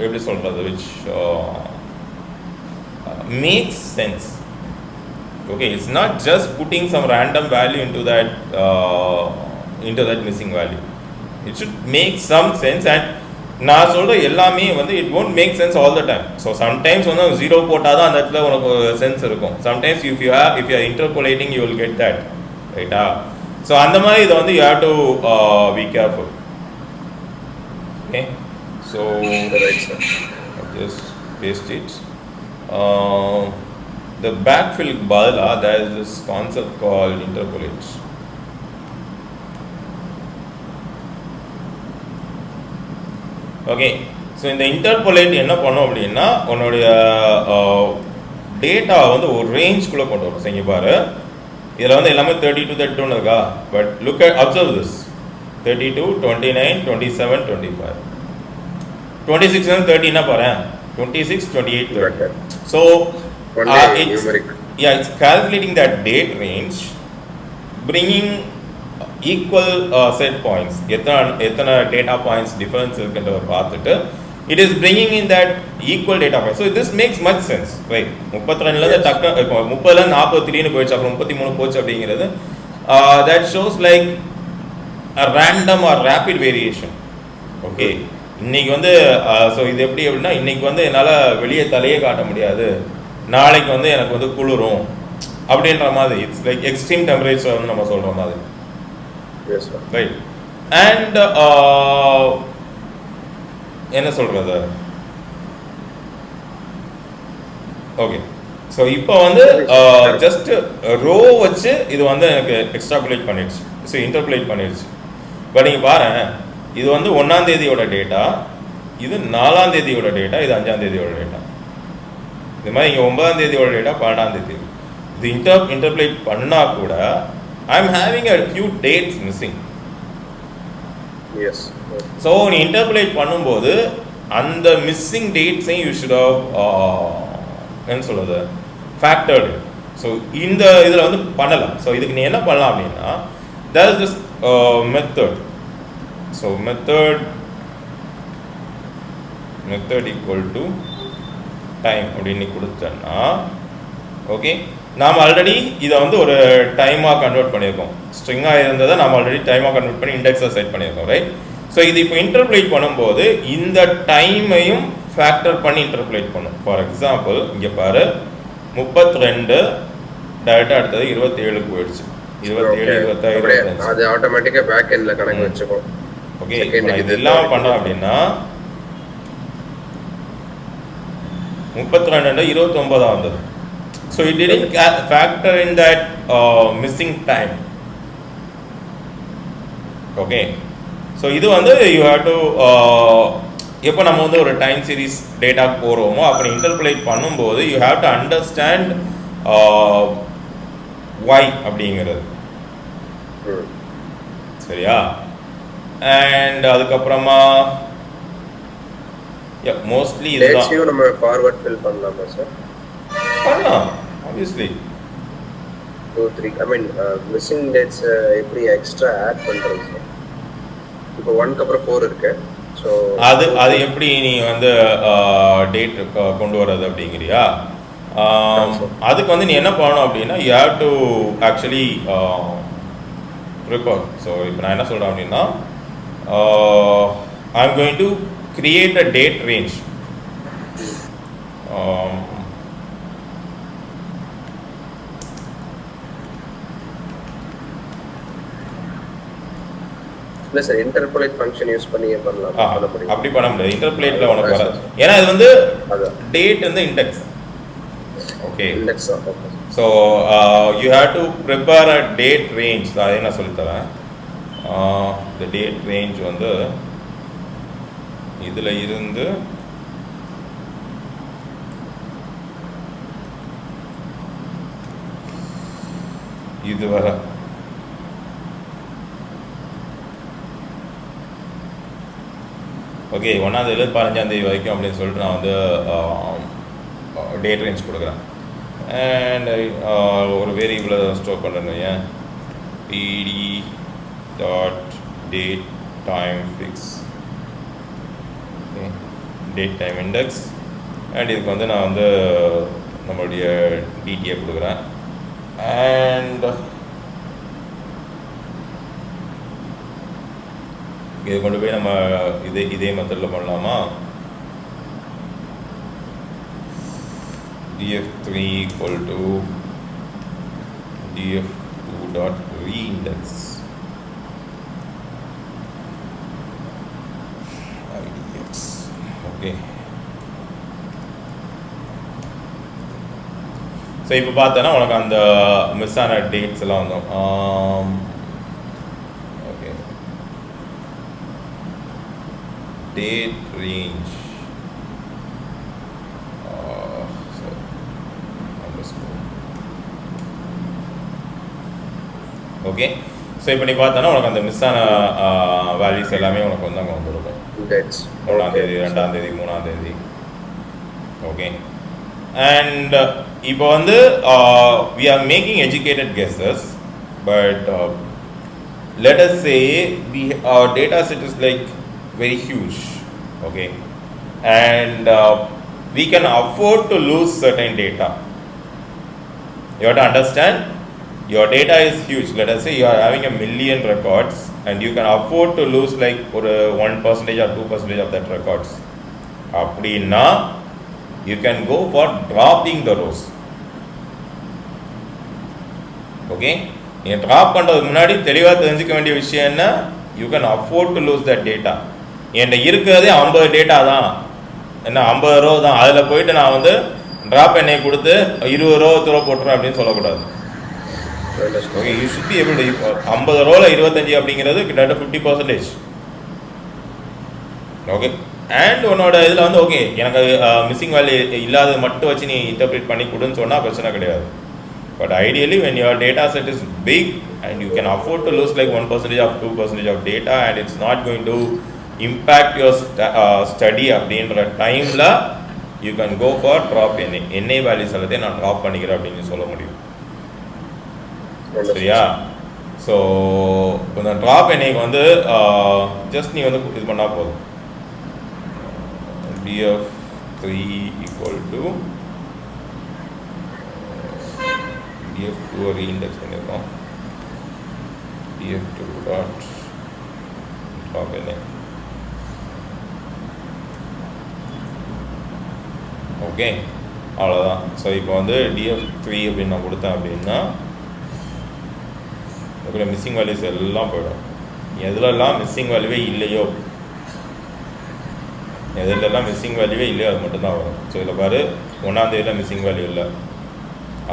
எப்படி சொல்கிறது which makes sense. Okay, it's not just putting some random value into that missing value. It should make some sense, and நான் சொல்கிற எல்லாமே வந்து it won't make sense all the time. So sometimes வந்து ஜீரோ போட்டால் தான் அந்த இடத்துல உனக்கு சென்ஸ் இருக்கும். Sometimes if you are interpolating you will get that, ரைட்டா? ஸோ அந்த மாதிரி இதை வந்து you have to be careful. Okay, so Right, sir. just paste it. The backfill பதிலா there is this concept called interpolate. Okay, so இந்த இன்டர்போலேட் என்ன பண்ணோம் அப்படின்னா உன்னுடைய டேட்டா வந்து ஒரு ரேஞ்ச்குள்ளே கொண்டு வரும். இங்கே பாரு, இதில் வந்து எல்லாமே 32 32 இருக்கா, but look at observe this 32 29 27 25 26 30 பாரு 26 28 30. So it's calculating that date range, bringing equal set points, எத்தனை data points difference இருக்குன்றத பார்த்துட்டு it is bringing in that equal data points. So this makes much sense, right? 32ல டக்கு இப்போ 30ல 43 போயிடுச்சு, அப்புறம் 33 போச்சு அப்படிங்கிறது that shows like a random or rapid variation. Okay, இன்னைக்கு வந்து ஸோ இது எப்படி அப்படின்னா இன்னைக்கு வந்து என்னால் வெளியே தலையே காட்ட முடியாது, நாளைக்கு வந்து எனக்கு வந்து குளிரும் அப்படின்ற மாதிரி. இட்ஸ் லைக் எக்ஸ்ட்ரீம் டெம்பரேச்சர் வந்து நம்ம சொல்கிற மாதிரி. Yes, sir. Right. And என்ன சொல்கிறது, ஓகே, ஸோ இப்போ வந்து ஜஸ்ட் ரோ வச்சு இது வந்து எனக்கு எக்ஸ்ட்ராபுலேட் பண்ணிடுச்சு, ஸோ இன்டர்புலேட் பண்ணிடுச்சு. பட் நீங்கள் பாரு, இது வந்து 1ஆம் தேதியோட டேட்டா, இது 4ஆம் தேதியோட டேட்டா, இது 5ஆம் தேதியோட டேட்டா. இது மாதிரி இங்கே 9ஆம் தேதியோட டேட்டா, 12ஆம் தேதி. இது இன்டர்புலேட் பண்ணால் கூட I'm having a few dates missing. Yes. So நீ இன்டர்போலேட் பண்ணும்போது அந்த மிஸ்ஸிங் டேட்ஸையும் யூ ஷுட் ஹவ் என்ன சொல்கிறது ஃபேக்டர்டு. ஸோ இந்த இதில் வந்து பண்ணலாம். ஸோ இதுக்கு நீ என்ன பண்ணலாம் அப்படின்னா there is this method. So method equal to time அப்படின்னு கொடுத்தேன்னா ஓகே, நாம் ஆல்ரெடி இதை வந்து ஒரு டைமாக கன்வெர்ட் பண்ணியிருக்கோம். ஸ்ட்ரிங்காக இருந்ததை நாம் ஆல்ரெடி டைமாக கன்வெர்ட் பண்ணி இண்டெக்ஸாக செட் பண்ணியிருக்கோம், ரைட்? ஸோ இது இப்போ இன்டர்புலேட் பண்ணும்போது இந்த டைமையும் ஃபேக்டர் பண்ணி இன்டர்புலேட் பண்ணும். ஃபார் எக்ஸாம்பிள் இங்கே பாரு 32 டேரெக்டாக அடுத்தது 27க்கு போயிடுச்சு, 27 26 25. அது ஆட்டோமேட்டிக்காக பேக் எண்டில் கணக்கு வச்சுக்கோம். ஓகே, இது எல்லாம் பண்ணுறோம் அப்படின்னா 32 29 வந்தது. So it didn't factor in that missing time. Okay, so இது வந்து you have to எப்போ நம்ம வந்து ஒரு டைம் சீரீஸ் டேட்டா போகிறோமோ அப்படி இன்டர்புலேட் பண்ணும்போது you have to understand why அப்படிங்கிறது, சரியா? அண்ட் அதுக்கப்புறமா மோஸ்ட்லி இதுதான் நம்ம ஃபார்வர்ட் ஃபில் பண்ணலாமா சார்? பண்ணலாம், obviously. 2 3 I mean missing dates எப்படி எக்ஸ்ட்ரா ஆட் பண்றது சார்? இப்போ 1 க்கு அப்புறம் 4 இருக்கு. ஸோ அது எப்படி நீ வந்து டேட் கொண்டு வர்றது அப்படிங்கிறியா? அதுக்கு வந்து நீ என்ன பண்ணணும் அப்படின்னா you have to actually prepare. So இப்போ நான் என்ன சொல்கிறேன் அப்படின்னா I am going to create a date range. இல்ல சார், இன்டர்போலேட் ஃபங்க்ஷன் யூஸ் பண்ணி பண்ணலாம். அப்படி பண்ண முடியாது, இன்டர்போலேட்ல உனக்கு வராது. ஏன்னா இது வந்து டேட் வந்து index. Okay, index. Okay, so you have to prepare a date range. அதே நான் சொல்லித்தரேன். இந்த டேட் ரேஞ்ச் வந்து இதில் இருந்து இது வர ஓகே 1ஆம் தேதியிலேருந்து 15ஆம் தேதி வரைக்கும் அப்படின்னு சொல்லிட்டு நான் வந்து டேட் ரேஞ்ச் கொடுக்குறேன். அண்ட் ஒரு வேரியபிளை ஸ்டோர் பண்ணுறேன். ஏன் pd dot date time fix, okay date time index. And இதுக்கு வந்து நான் வந்து நம்மளுடைய டிடியை கொடுக்குறேன். அண்ட் இது கொண்டு போய் நம்ம இதே மெத்தடில் பண்ணலாமா? df3 equal to df2 dot reindex idx. Okay, so இப்போ பார்த்தோன்னா உனக்கு அந்த மிஸ் ஆன டேட்ஸ் எல்லாம் வந்தோம். Okay, date range okay. So இப்போ நீ பார்த்தோன்னா உனக்கு அந்த மிஸ் ஆன வேல்யூஸ் எல்லாமே உனக்கு வந்து அங்கே வந்துருக்கும். 1ஆம் தேதி, 2ஆம் தேதி, 3ஆம் தேதி. ஓகே, அண்ட் இப்போ வந்து we are making educated guesses, but let us say our data set is like very huge, okay, and we can afford to lose certain data. You have to understand, your data is huge. Let us say you are having 1 million records and you can afford to lose like 1% or 2% of that records. அப்படின்னா you can go for dropping the rows. Okay, நீங்கள் ட்ராப் பண்ணுறதுக்கு முன்னாடி தெளிவாக தெரிஞ்சுக்க வேண்டிய விஷயம் என்ன, you can afford to lose that data. என்கிட்ட இருக்கிறதே 50 டேட்டா தான், என்ன 50 ரோ தான், அதில் போயிட்டு நான் வந்து ட்ராப் எண்ணெய் கொடுத்து 20 ரோ தூர போட்டுறேன் அப்படின்னு சொல்லக்கூடாது. Okay, you should B able to 50 ரோவில் 25 அப்படிங்கிறது கிட்டத்தட்ட 50%. ஓகே, அண்ட் உன்னோட இதில் வந்து ஓகே எனக்கு மிஸ்ஸிங் வேல்யூ இல்லாதது மட்டும் வச்சு நீ இன்டர்பிரேட் பண்ணி கொடுன்னு சொன்னால் பிரச்சனை கிடையாது. But ideally, when your data set is big and you can afford to lose like 1% or 2% of data and it's not going to impact your study அப்படின்ற டைமில் you can go for drop NA values எல்லாத்தையும் நான் ட்ராப் பண்ணிக்கிறேன் அப்படின்னு சொல்ல முடியும். சரியா? ஸோ இந்த ட்ராப் NAக்கு வந்து ஜஸ்ட் நீ வந்து இது பண்ணால் போதும். df3 equal to df2 ரீஇண்டெக்ஸ் பண்ணியிருக்கோம். df2 dot drop NA. Okay, அவ்வளோதான். ஸோ இப்போ வந்து df3 அப்படின்னு நான் கொடுத்தேன் அப்படின்னா அதுக்குள்ள மிஸ்ஸிங் வேல்யூஸ் எல்லாம் போயிடும். எதுலெல்லாம் மிஸ்ஸிங் வேல்யூவே இல்லையோ, எதுலெல்லாம் மிஸ்ஸிங் வேல்யூவே இல்லையோ அது மட்டும்தான் வரும். ஸோ இதில் பாரு, 1ஆம் தேதியில் மிஸ்ஸிங் வேல்யூ இல்லை,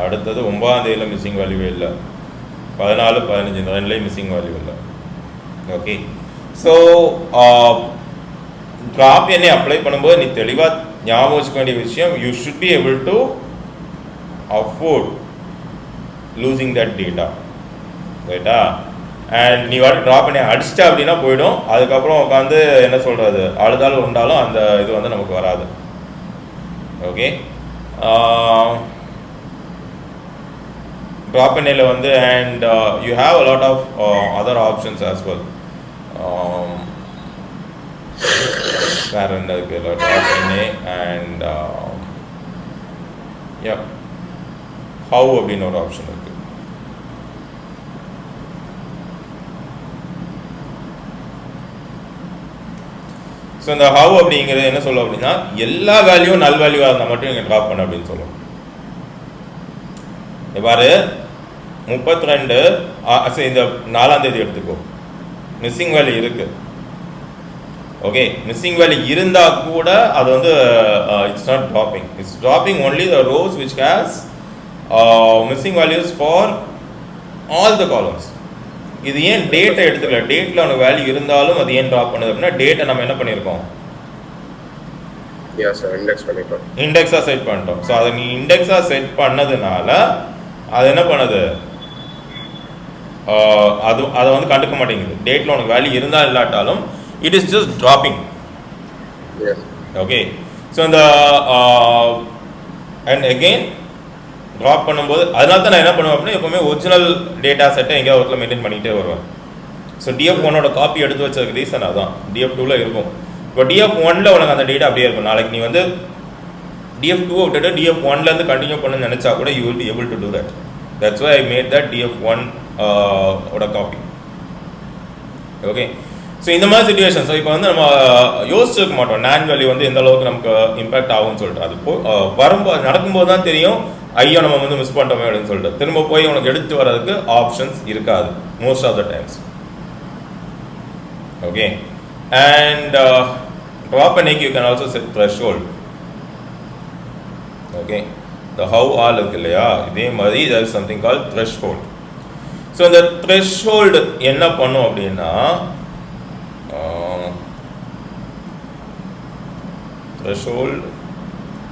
அடுத்தது 9ஆம் தேதியில் மிஸ்ஸிங் வேல்யூவே இல்லை, 14, 15 இந்த ரெண்டுலேயும் மிஸ்ஸிங் வேல்யூ இல்லை. Okay, so drop NA apply பண்ணும்போது நீ தெளிவாக ஞாபகம் வச்சுக்க வேண்டிய விஷயம், you should B able to afford losing that data, ரைட்டா? அண்ட் நீ வாட்டி ட்ராப் NA அடிச்சிட்டா அப்படின்னா போயிடும். அதுக்கப்புறம் உட்காந்து என்ன சொல்கிறது, அழுதாலும் உண்டாலும் அந்த இது வந்து நமக்கு வராது. ஓகே, ட்ராப் NAல வந்து and you have a lot of other options as well. வேறு என்ன இருக்குது, ட்ராப் NA அண்ட் ஹவ் அப்படின்னு ஒரு ஆப்ஷன் இருக்குது. ஸோ இந்த ஹவ் அப்படிங்கிறது என்ன சொல்லும் அப்படின்னா, எல்லா வேல்யூவும் நல் வேல்யூவாக இருந்தால் மட்டும் நீங்கள் ட்ராப் பண்ண அப்படின்னு சொல்லும். பாரு 32 இந்த 4ஆம் தேதி எடுத்துக்கோ, மிஸ்ஸிங் வேல்யூ இருக்கு. ஓகே, மிஸ்ஸிங் வேல்யூ இருந்தால் கூட அது வந்து it's not dropping, it's dropping only the rows which has missing values for all the columns. இது ஏன் டேட்டை எடுத்துக்கல, டேட்டில் உனக்கு வேல்யூ இருந்தாலும் அது ஏன் ட்ராப் பண்ணுது அப்படின்னா, டேட்டை நம்ம என்ன பண்ணியிருக்கோம், இண்டெக்ஸாக செட் பண்ணிட்டோம். ஸோ அதை நீ இண்டெக்ஸாக செட் பண்ணதுனால அது என்ன பண்ணுது, அதை வந்து கண்டுக்க மாட்டேங்குது. டேட்டில் உனக்கு வேல்யூ இருந்தால் இல்லாட்டாலும் it is just dropping. Yes. Okay, so இந்த and again ட்ராப் பண்ணும்போது அதனால தான் நான் என்ன பண்ணுவேன் அப்படின்னா எப்பவுமே ஒரிஜினல் டேட்டா செட்டை எங்கேயாவது ஒருத்தர் மெயின்டைன் பண்ணிகிட்டே வருவேன். ஸோ DF1ஓட காப்பி எடுத்து வச்சதுக்கு ரீசன் அதான். DF2ல இருக்கும். இப்போ DF1ல உனக்கு அந்த டேட்டா அப்படியே இருக்கும். நாளைக்கு நீ வந்து DF2 விட்டுட்டு DF1லேருந்து கண்டினியூ பண்ணணும்னு நினச்சா கூட you will be able to do that. That's why I made that DF1 ஓட காப்பி. ஓகே, ஸோ இந்த மாதிரி சுச்சுவேஷன். ஸோ இப்போ வந்து நம்ம யோசிச்சிருக்க மாட்டோம் NAND வேல்யூ வந்து எந்த அளவுக்கு நமக்கு இம்பாக்ட் ஆகும்னு சொல்லிட்டு. அது வரும்போது நடக்கும்போது தான் தெரியும் ஐயோ நம்ம வந்து மிஸ் பண்ணிட்டோமே அப்படின்னு சொல்லிட்டு. திரும்ப போய் உனக்கு எடுத்து வர்றதுக்கு ஆப்ஷன்ஸ் இருக்காது most of the times. Okay, and drop and you can also set threshold. Okay, the how all இருக்கு இல்லையா, இதே மாதிரி there is something called threshold. So இந்த threshold என்ன பண்ணும் அப்படின்னா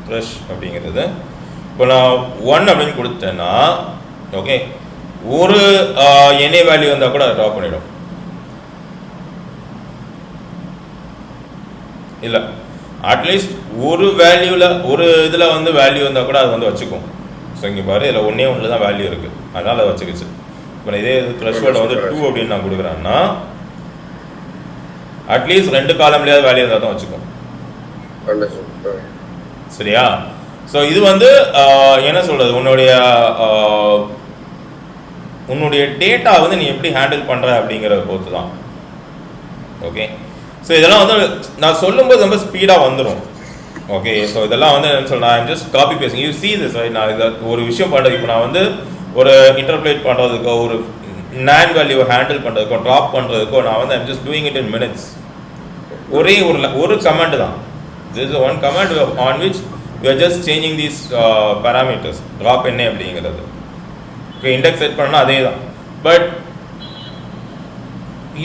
thresh அப்படிங்கிறது இப்போ நான் 1 அப்படின்னு கொடுத்தேன்னா ஓகே ஒரு NA வேல்யூ வந்தால் கூட ட்ராப் பண்ணிடும். இல்லை அட்லீஸ்ட் ஒரு வேல்யூவில் ஒரு இதில் வந்து வேல்யூ வந்தால் கூட அது வந்து வச்சுக்கும். ஸோ இங்கே பாரு இதில் ஒன்று தான் வேல்யூ இருக்குது, அதனால் அதை வச்சுக்கிச்சு. இப்போ இதே த்ரெஷ்ஹோல்டு வந்து 2 அப்படின்னு நான் கொடுக்குறேன்னா அட்லீஸ்ட் 2 காலம்லேயாவது வேல்யூ இருந்தால் தான் வச்சுக்கும். சரியா? ஸோ இது வந்து என்ன சொல்கிறது, உன்னுடைய டேட்டா வந்து நீ எப்படி ஹேண்டில் பண்ணுற அப்படிங்கிறத பொறுத்து தான். ஓகே, ஸோ இதெல்லாம் வந்து நான் சொல்லும்போது ரொம்ப ஸ்பீடாக வந்துடும். ஓகே, ஸோ இதெல்லாம் வந்து என்ன சொல்ல நான் ஜஸ்ட் காப்பி பேசுங்க. You see this right. நான் இதை ஒரு விஷயம் பண்ணுறது, இப்போ நான் வந்து ஒரு இன்டர்பிரேட் பண்ணுறதுக்கோ ஒரு NAND வேல்யூவை ஹேண்டில் பண்ணுறதுக்கோ ட்ராப் பண்ணுறதுக்கோ நான் வந்து I'm just doing it in minutes. ஒரே ஒரு கமெண்ட் தான். This is one comment on which you are just changing these parameters. Drop என்ன அப்படிங்கிறது. ஓகே, இண்டெக்ஸ் செட் பண்ணால் அதே தான். பட்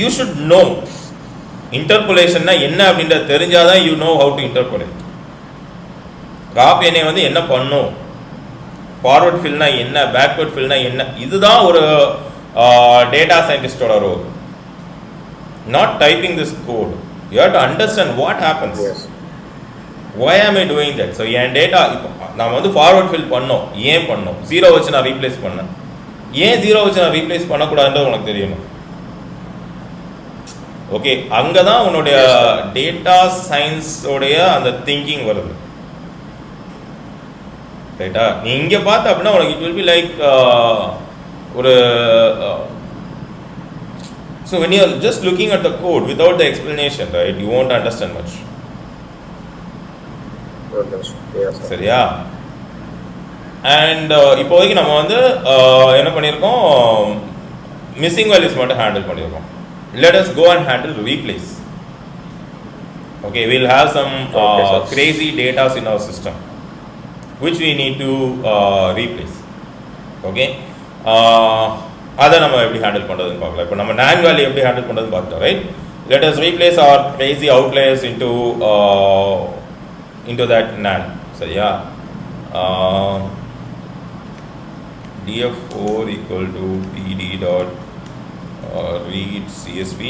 யூ ஷுட் நோ இன்டர்போலேஷன்னா என்ன அப்படின்றது தெரிஞ்சாதான் you know how to இன்டர்போலேட். Drop என்ன வந்து என்ன பண்ணும், ஃபார்வர்ட் ஃபில்னா என்ன, பேக்வர்ட் ஃபில்னா என்ன, இதுதான் ஒரு டேட்டா சயின்டிஸ்டோட ரோல். Not typing this code. You have to understand what happens. why am I doing that? So என் டேட்டா இப்போ நான் வந்து ஃபார்வர்ட் ஃபில் பண்ணோம். ஏன் பண்ணோம்? 0 வச்சு நான் ரீப்ளேஸ் பண்ணேன். ஏன் 0 வச்சு நான் ரீப்ளேஸ் பண்ணக்கூடாதுன்றது உனக்கு தெரியணும். ஓகே, அங்கே தான் உன்னுடைய டேட்டா சயின்ஸோடைய அந்த திங்கிங் வருது. ரைட்டா? நீ இங்கே பார்த்த அப்படின்னா உனக்கு இட் வில் பி லைக் ஒரு so when you are just looking at the code without the explanation, right, you won't understand much. சரியா? அண்ட் இப்போதைக்கு நம்ம வந்து என்ன பண்ணியிருக்கோம், மிஸ்ஸிங் வேல்யூஸ் மட்டும் ஹேண்டில் பண்ணியிருக்கோம். let us go and handle replace. Okay, we'll have some crazy data in our system which we need to replace. Okay, அதை நம்ம எப்படி ஹேண்டில் பண்ணுறதுன்னு பார்க்கலாம். இப்போ நம்ம NAND வேல்யூ எப்படி ஹேண்டில் பண்ணுறதுன்னு பார்த்தோம். Right, let us replace our crazy outliers into that NAND. சரியா? df4 equal to td dot read csv.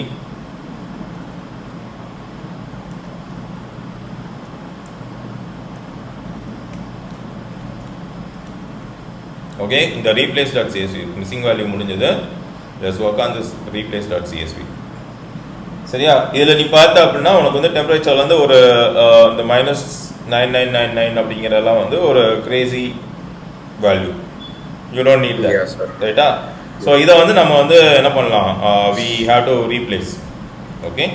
Okay, இந்த replace.csv மிஸ்ஸிங் வேல்யூ முடிஞ்சது. let's work on this replace.csv. சரியா? இதில் நீ பார்த்த அப்படின்னா உனக்கு வந்து டெம்பரேச்சர் வந்து ஒரு இந்த -9999 அப்படிங்கிறதெல்லாம் வந்து ஒரு Crazy value. You don't need that. ரைட்டா? ஸோ இதை வந்து நம்ம வந்து என்ன பண்ணலாம், we have to replace. Okay,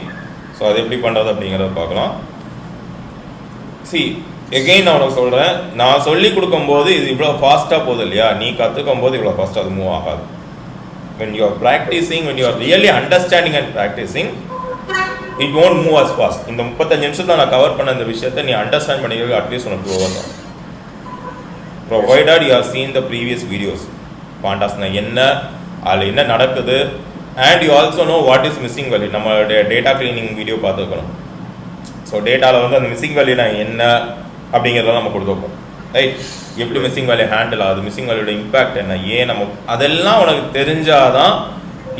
so அது எப்படி பண்ணுறது அப்படிங்கிறத பார்க்கலாம். see எகெயின் நான் உனக்கு சொல்கிறேன், நான் சொல்லி கொடுக்கும்போது இது இவ்வளோ ஃபாஸ்ட்டாக போகுது இல்லையா, நீ கற்றுக்கும் போது இவ்வளோ ஃபாஸ்ட்டாக அது மூவ் ஆகாது. when you are practicing, when you are really understanding and practicing, it won't move as fast. இந்த 35 நிமிஷத்தை நான் கவர் பண்ண இந்த விஷயத்தை நீ அண்டர்ஸ்டாண்ட் பண்ணிக்கிறது அட்லீஸ்ட் உனக்கு 2 hours ஆகும். provided you have seen the previous videos. பாண்டாஸ்னா என்ன, அதில் என்ன நடக்குது, and you also know what is missing value. நம்ம டேட்டா கிளீனிங் வீடியோ பார்த்துக்கணும். ஸோ டேட்டாவில் வந்து அந்த மிஸ்ஸிங் வேல்யூ நான் என்ன அப்படிங்கிறத நம்ம கொடுத்துருப்போம். ரைட், எப்படி மிஸ்ஸிங் வேல்யூ ஹேண்டில் ஆகுது, மிஸ்ஸிங் வேல்யூட இம்பாக்ட் என்ன, ஏன் நம்ம அதெல்லாம் உனக்கு தெரிஞ்சாதான்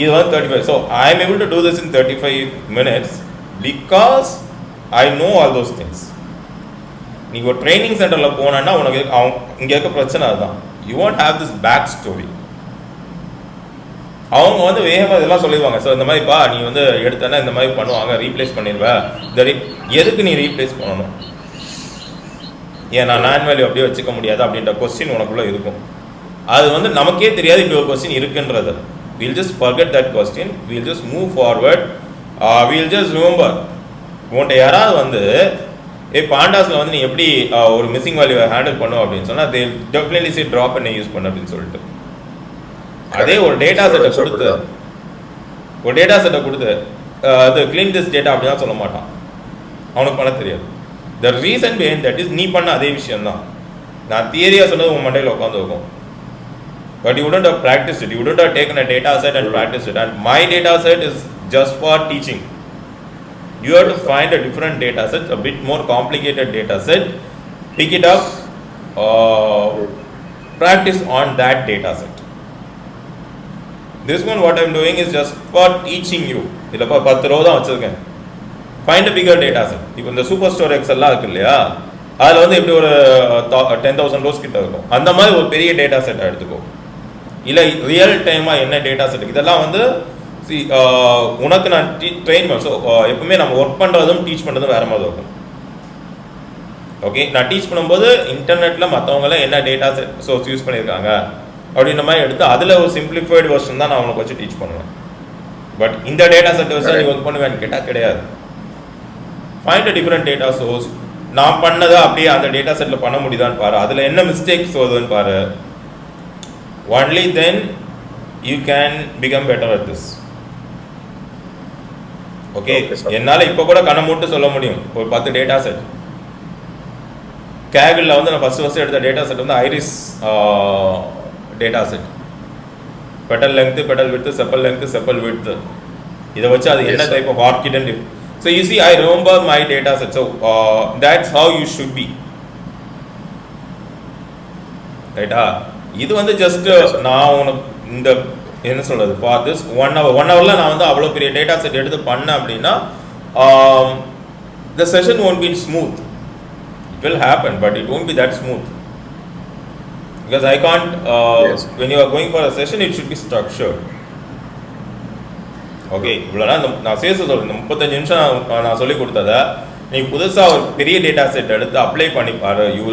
இது வந்து 35. So I am able to do this in 35 minutes because I know all those things. நீ ஒரு ட்ரைனிங் சென்டரில் போனேன்னா உனக்கு இங்கே இருக்க பிரச்சனை அதுதான். You want have this back story. அவங்க வந்து வேகமாக இதெல்லாம் சொல்லிடுவாங்க. ஸோ இந்த மாதிரிப்பா நீ வந்து எடுத்தனா இந்த மாதிரி பண்ணுவாங்க, ரீப்ளேஸ் பண்ணிடுவேன். எதுக்கு நீ ரீப்ளேஸ் பண்ணணும்? ஏன் நான் நான் வேல்யூ அப்படியே வச்சுக்க முடியாது அப்படின்ற கொஸ்டின் உனக்குள்ளே இருக்கும். அது வந்து நமக்கே தெரியாது இப்படி ஒரு கொஸ்டின் இருக்குன்றது. We'll just forget that question. We'll just move forward. We'll just remember. உன்ட்ட யாராவது வந்து பாண்டாஸில் வந்து நீ எப்படி ஒரு மிஸ்ஸிங் வேல்யூவை ஹேண்டில் பண்ணுவோம் அப்படின்னு சொன்னால் they definitely say drop and use பண்ணு அப்படின்னு சொல்லிட்டு. அதே ஒரு டேட்டா செட்டை கொடுத்து அது க்ளீன் திஸ் டேட்டா அப்படிதான் சொல்ல மாட்டான். அவனுக்கு பண்ண தெரியாது. The reason behind that is நீ பண்ண அதே விஷயம் தான். நான் தியரியா சொன்னது உன் மண்டையில் உட்காந்து இருக்கும். But you wouldn't have practiced it. You wouldn't have taken a data set and practiced it. And my data set is just for teaching. You have to find a different data set, a bit more complicated data set, pick it up, practice on that data set. This one what I am doing is just for teaching you. இதில் 10 row தான் வச்சுருக்கேன். Find a bigger data set. இப்போ இந்த சூப்பர் ஸ்டோர் எக்ஸெல்லாம் இருக்கு இல்லையா, அதில் வந்து எப்படி ஒரு 10,000 rows கிட்ட இருக்கும். அந்த மாதிரி ஒரு பெரிய டேட்டா செட்டை எடுத்துக்கோ. இல்லை ரியல் டைமாக என்ன டேட்டா செட் இதெல்லாம் வந்து உனக்கு நான் ட்ரெயின் பண்ண. ஸோ எப்பவுமே நம்ம ஒர்க் பண்ணுறதும் டீச் பண்ணுறதும் வேறு மாதிரி இருக்கும். ஓகே, நான் டீச் பண்ணும்போது இன்டர்நெட்டில் மற்றவங்களாம் என்ன டேட்டா செட் சோர்ஸ் யூஸ் பண்ணியிருக்காங்க அப்படின்ற மாதிரி எடுத்து அதில் ஒரு சிம்பிளிஃபைடு வெர்ஷன் தான் நான் உனக்கு வச்சு டீச் பண்ணுவேன். பட் இந்த டேட்டா செட் வச்சு நீ ஒர்க் பண்ணுவேன்னு கேட்டால் கிடையாது. Find a different data source. நான் பண்ணதை அப்படியே அந்த டேட்டா செட்டில் பண்ண முடியுதான்னு பாரு. அதில் என்ன மிஸ்டேக்ஸ் வருதுன்னு பாரு. Only then you can become better at this. Okay, என்னால் இப்போ கூட கண்ணை மூட்டு சொல்ல முடியும் ஒரு 10 டேட்டா செட். கேகிளில் வந்து நான் ஃபஸ்ட்டு எடுத்த டேட்டா செட் வந்து iris data set. Petal length, petal width, sepal length, sepal width. இதை வச்சு அது என்ன டைப் ஆஃப் ஆர்கிடென்ட். So you see I remember my data set. So that's how you should be. ரைட்டா? இது வந்து ஜஸ்ட் நான் உனக்கு இந்த என்ன சொல்கிறது ஃபார் திஸ் 1 hour நான் வந்து அவ்வளோ பெரிய டேட்டா செட் எடுத்து பண்ணேன் அப்படின்னா the session won't be smooth. It will happen, but it won't be that smooth. Because I can't, when you are going for a session, it should be structured. Okay, இவ்வளோனா நான் சேர்த்து சொல்கிறேன். இந்த 35 நிமிஷம் நான் சொல்லிக் கொடுத்ததை நீ புதுசாக ஒரு பெரிய டேட்டா செட் எடுத்து அப்ளை பண்ணி பாரு. You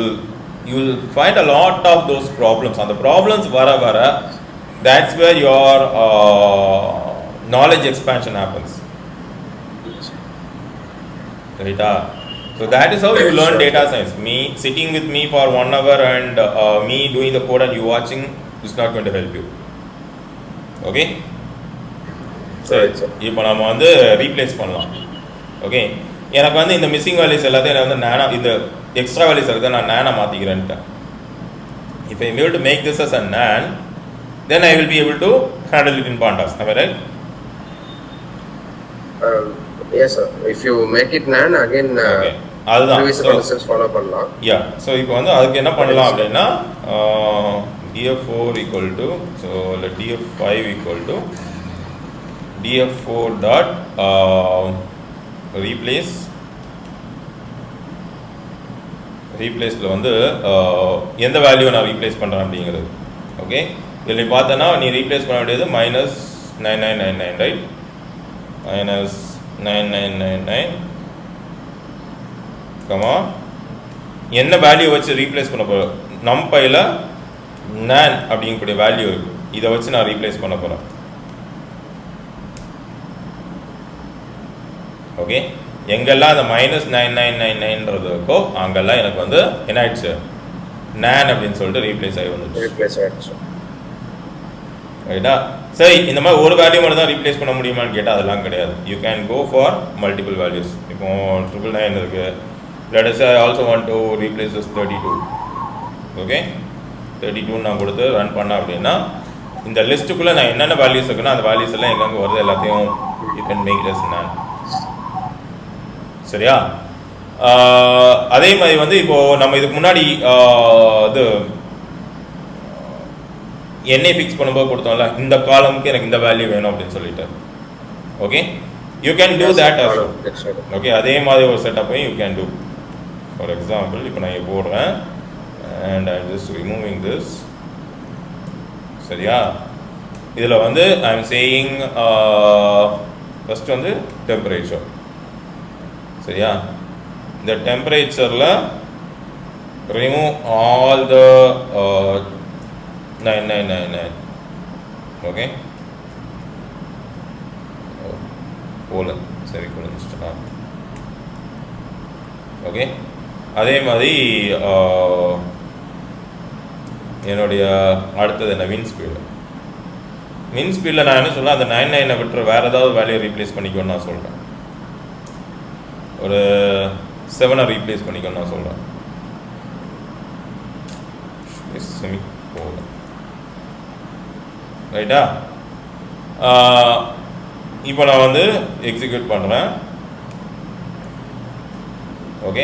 will find a lot of those problems. அந்த ப்ராப்ளம்ஸ் வர that's where your knowledge expansion happens. Right? So that is how you learn data science. Me sitting with me for 1 hour and me doing the code and you watching is not going to help you. Okay? So இப்போ நம்ம வந்து ரீப்ளேஸ் பண்ணலாம். ஓகே, எனக்கு வந்து இந்த மிஸ்ஸிங் வேல்யூஸ் எல்லாத்தையும் எனக்கு வந்து நானா இந்த எக்ஸ்ட்ரா வேல்யூஸ் எல்லாத்தையும் நான் நானா மாற்றிக்கிறேன்ட்டேன். If I am able to make this as a nan, then I will be able to handle it in pandas. Am I right? Yes sir. If you make it nan again, அதுதான் concepts follow பண்ணலாம். Yeah. So இப்போ வந்து அதுக்கு என்ன பண்ணலாம் அப்படின்னா df4 equal to, so let df5 equal to df4 dot ரீப்ளேஸில் வந்து எந்த வேல்யூவை நான் ரீப்ளேஸ் பண்ணுறேன் அப்படிங்கிறது. ஓகே, இதில் நீ பார்த்தனா நீ ரீப்ளேஸ் பண்ண வேண்டியது -9999, ரைட்? -9999 கமா என்ன வேல்யூ வச்சு ரீப்ளேஸ் பண்ண போகிறேன்? நம்பையில் nan அப்படிங்கக்கூடிய வேல்யூ இருக்குது. இதை வச்சு நான் ரீப்ளேஸ் பண்ண போகிறேன். ஓகே, எங்கெல்லாம் அந்த -9999 இருக்கோ அங்கெல்லாம் எனக்கு வந்து என்ன ஆயிடுச்சு, nan அப்படின்னு சொல்லிட்டு ரீப்ளேஸ் ஆகி வந்துடுச்சு. ரைட்டா? சரி, இந்த மாதிரி ஒரு வேல்யூ மட்டும் தான் ரீப்ளேஸ் பண்ண முடியுமான்னு கேட்டால் அதெல்லாம் கிடையாது. You can go for multiple values. இப்போ 999 இருக்குது. Let us I also want to replace this 32. ஓகே, 32 நான் கொடுத்து ரன் பண்ணேன் அப்படின்னா இந்த லிஸ்ட்டுக்குள்ளே நான் என்னென்ன வேல்யூஸ் இருக்குன்னா அந்த வேல்யூஸ் எல்லாம் எங்கெங்கே வருது எல்லாத்தையும் you can make it as nan. சரியா? அதே மாதிரி வந்து இப்போது நம்ம இதுக்கு முன்னாடி இது என்ஐ ஃபிக்ஸ் பண்ணும்போது கொடுத்தோம்ல, இந்த காலமுக்கு எனக்கு இந்த வேல்யூ வேணும் அப்படின்னு சொல்லிட்டு. Okay, you can do Yes, that as column, well. that's right. Okay, அதே மாதிரி ஒரு செட்டப்பையும் you can do. For example, இப்போ நான் இங்கே போடுறேன் and I'm just removing this. சரியா? இதில் வந்து I'm saying first வந்து temperature. சரியா? இந்த டெம்பரேச்சரில் remove all the 9999. Okay, colon சரி கோலன். ஓகே, அதே மாதிரி என்னுடைய அடுத்தது என்ன வின் ஸ்பீடு. வின் ஸ்பீடில் நான் என்ன சொல்கிறேன், அந்த 99 விட்டுற வேறு ஏதாவது வேல்யூ ரீப்ளேஸ் பண்ணிக்கோன்னு நான் சொல்கிறேன். ஒரு 7 ரீப்ளேஸ் பண்ணிக்கோன்னு நான் சொல்கிறேன். Semi colon. ரைட்டா? இப்போ நான் வந்து எக்ஸிக்யூட் பண்ணுறேன். ஓகே,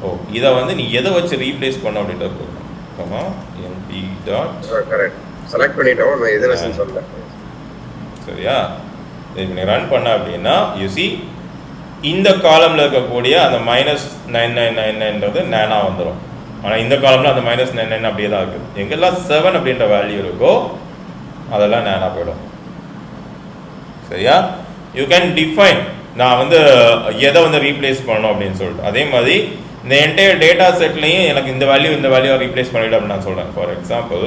ஓ இதை வந்து நீ எதை வச்சு ரீப்ளேஸ் பண்ண அப்படின்றது எம்பி டாட் கரெக்ட் செலக்ட் பண்ணிட்டோம், நான் எதை வச்சு சொல்ல. சரியா? இப்போ நீ ரன் பண்ண அப்படின்னா யூ சி இந்த காலமில் இருக்கக்கூடிய அந்த -9999ன்றது நேனா வந்துடும். ஆனால் இந்த காலமில் அந்த -99 அப்படியே தான் இருக்குது. எங்கெல்லாம் 7 அப்படின்ற வேல்யூ இருக்கோ அதெல்லாம் நேனா போயிடும். சரியா? யூ கேன் டிஃபைன் நான் வந்து எதை வந்து ரீப்ளேஸ் பண்ணணும் அப்படின்னு சொல்லிட்டு. அதே மாதிரி இந்த என்டையர் டேட்டா செட்லையும் எனக்கு இந்த வேல்யூவை ரீப்ளேஸ் பண்ணிவிடு அப்படின்னு நான் சொல்கிறேன். ஃபார் எக்ஸாம்பிள்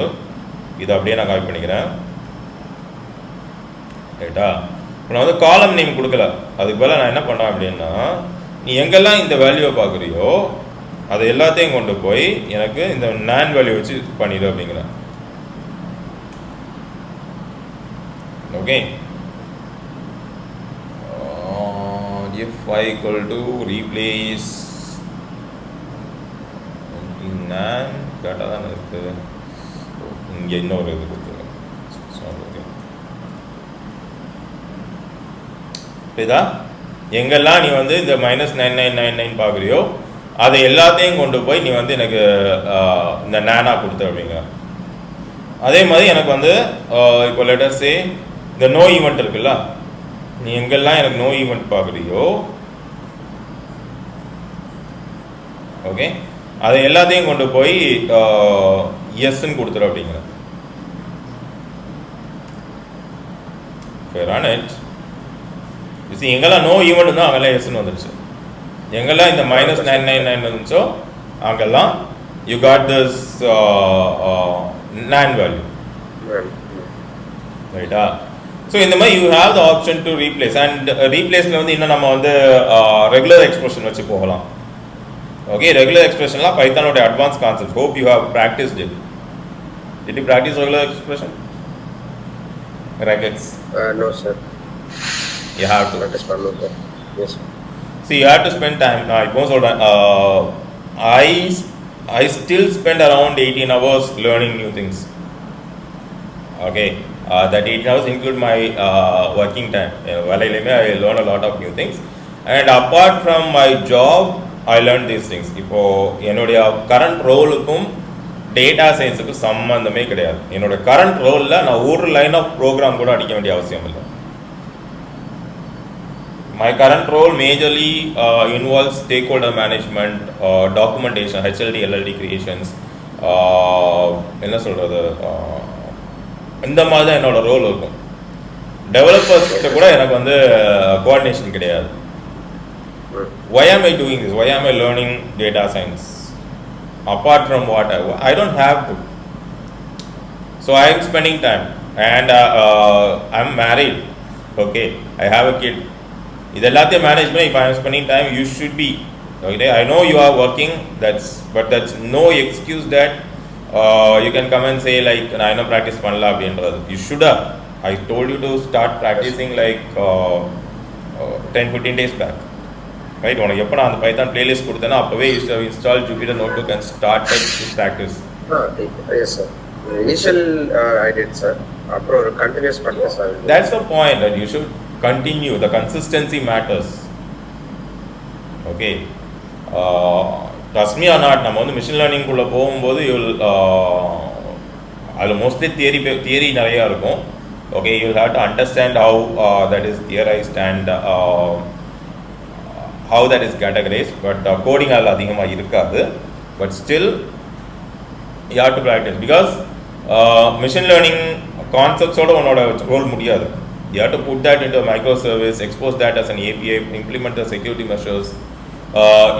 இதை அப்படியே நான் காப்பி பண்ணிக்கிறேன். ரைட்டா? இப்போ நான் வந்து காலம் நேம் கொடுக்கல, அதுக்கு பதிலாக நான் என்ன பண்ணுறேன் அப்படின்னா, நீ எங்கெல்லாம் இந்த வேல்யூவை பார்க்குறியோ அது எல்லாத்தையும் கொண்டு போய் எனக்கு இந்த நான் வேல்யூ வச்சு பண்ணிடு அப்படிங்கிறேன். Okay, if I equal to replace nan கரெக்டாக தானே இருக்குது. இங்கே இன்னொரு இது கொடுத்துருக்கேன். இதா எங்கெல்லாம் நீ வந்து இந்த -9999 பார்க்குறியோ அதை எல்லாத்தையும் கொண்டு போய் நீ வந்து எனக்கு இந்த நேனா கொடுத்த அப்படிங்க. அதே மாதிரி எனக்கு வந்து இப்போ லெட்டஸ் சே இந்த நோ ஈவெண்ட் இருக்குல்ல, நீ எங்கெல்லாம் எனக்கு நோ ஈவெண்ட் பார்க்குறியோ ஓகே அதை எல்லாத்தையும் கொண்டு போய் எஸ்ன்னு கொடுத்துரு அப்படிங்கிற. Fair on it. எங்கெல்லாம் நோ ஈவெண்ட் இருந்தோ அங்கெல்லாம் எஸ்ன்னு வந்துடுச்சு. எங்கெல்லாம் இந்த -999 இருந்துச்சோ அங்கெல்லாம் you got this NaN value. ரைட்டா? ஸோ இந்த மாதிரி you have the option to replace. And ரீப்ளேஸில் வந்து இன்னும் நம்ம வந்து ரெகுலர் எக்ஸ்பிரஷன் வச்சு போகலாம். ஓகே, ரெகுலர் எக்ஸ்பிரஷன்லாம் பைத்தானோட advance concept. Hope you have practised it. Did you practise regular expression? Brackets? No sir. You have to. Practice பண்ணணும் sir. Yes. See, you have to spend time. நான் இப்போ சொல்கிறேன், I still spend around 18 hours learning new things. Okay, that 18 hours include my working time. வேலையிலுமே I learn a lot of new things. And apart from my job, I learn these things. இப்போ என்னுடைய கரண்ட் ரோலுக்கும் டேட்டா சயின்ஸுக்கு சம்மந்தமே கிடையாது. என்னோட கரண்ட் ரோலில் நான் ஒரு லைன் ஆஃப் ப்ரோக்ராம் கூட அடிக்க வேண்டிய அவசியம் இல்லை. My current role majorly involves stakeholder management, documentation, HLD, LLD creations. என்ன சொல்கிறது, இந்த மாதிரி தான் என்னோட ரோல் இருக்கும். டெவலப்பர்ஸ்கிட்ட கூட எனக்கு வந்து கோஆர்டினேஷன் கிடையாது. Why am I doing this? Why am I learning data science? Apart from what I don't have to. So I am spending time, and I'm married. Okay, I have a kid. இதெல்லாத்தையும் மேனேஜ் பண்ணி இப்போ I am spending time. You should B okay. I know you are working, that's no excuse that you can come and say like நான் இன்னும் ப்ராக்டிஸ் பண்ணல அப்படின்றது. You should have. I told you to start practicing like 10-15 days back. Right? உனக்கு எப்போ நான் அந்த பைத்தான் பிளேலிஸ்ட் கொடுத்தேன்னா அப்போவே install Jupyter Notebook and started to practice. Yes sir. Initial I did sir. அப்புறம் ஒரு continuous practice. That's the point, that you should continue. The consistency matters. Okay, trust me or not, நம்ம வந்து மிஷின் லேர்னிங் குள்ள போகும்போது அதில் மோஸ்ட்லி தியரி நிறையா இருக்கும். Okay, you have to understand how that is theorised and how that is categorized, but coding அதில் அதிகமாக இருக்காது. But still you have to practice because machine learning concepts-ஓட உன்னோட ரோல் முடியாது. You have to put that into a microservice, expose that as an API, implement the security measures.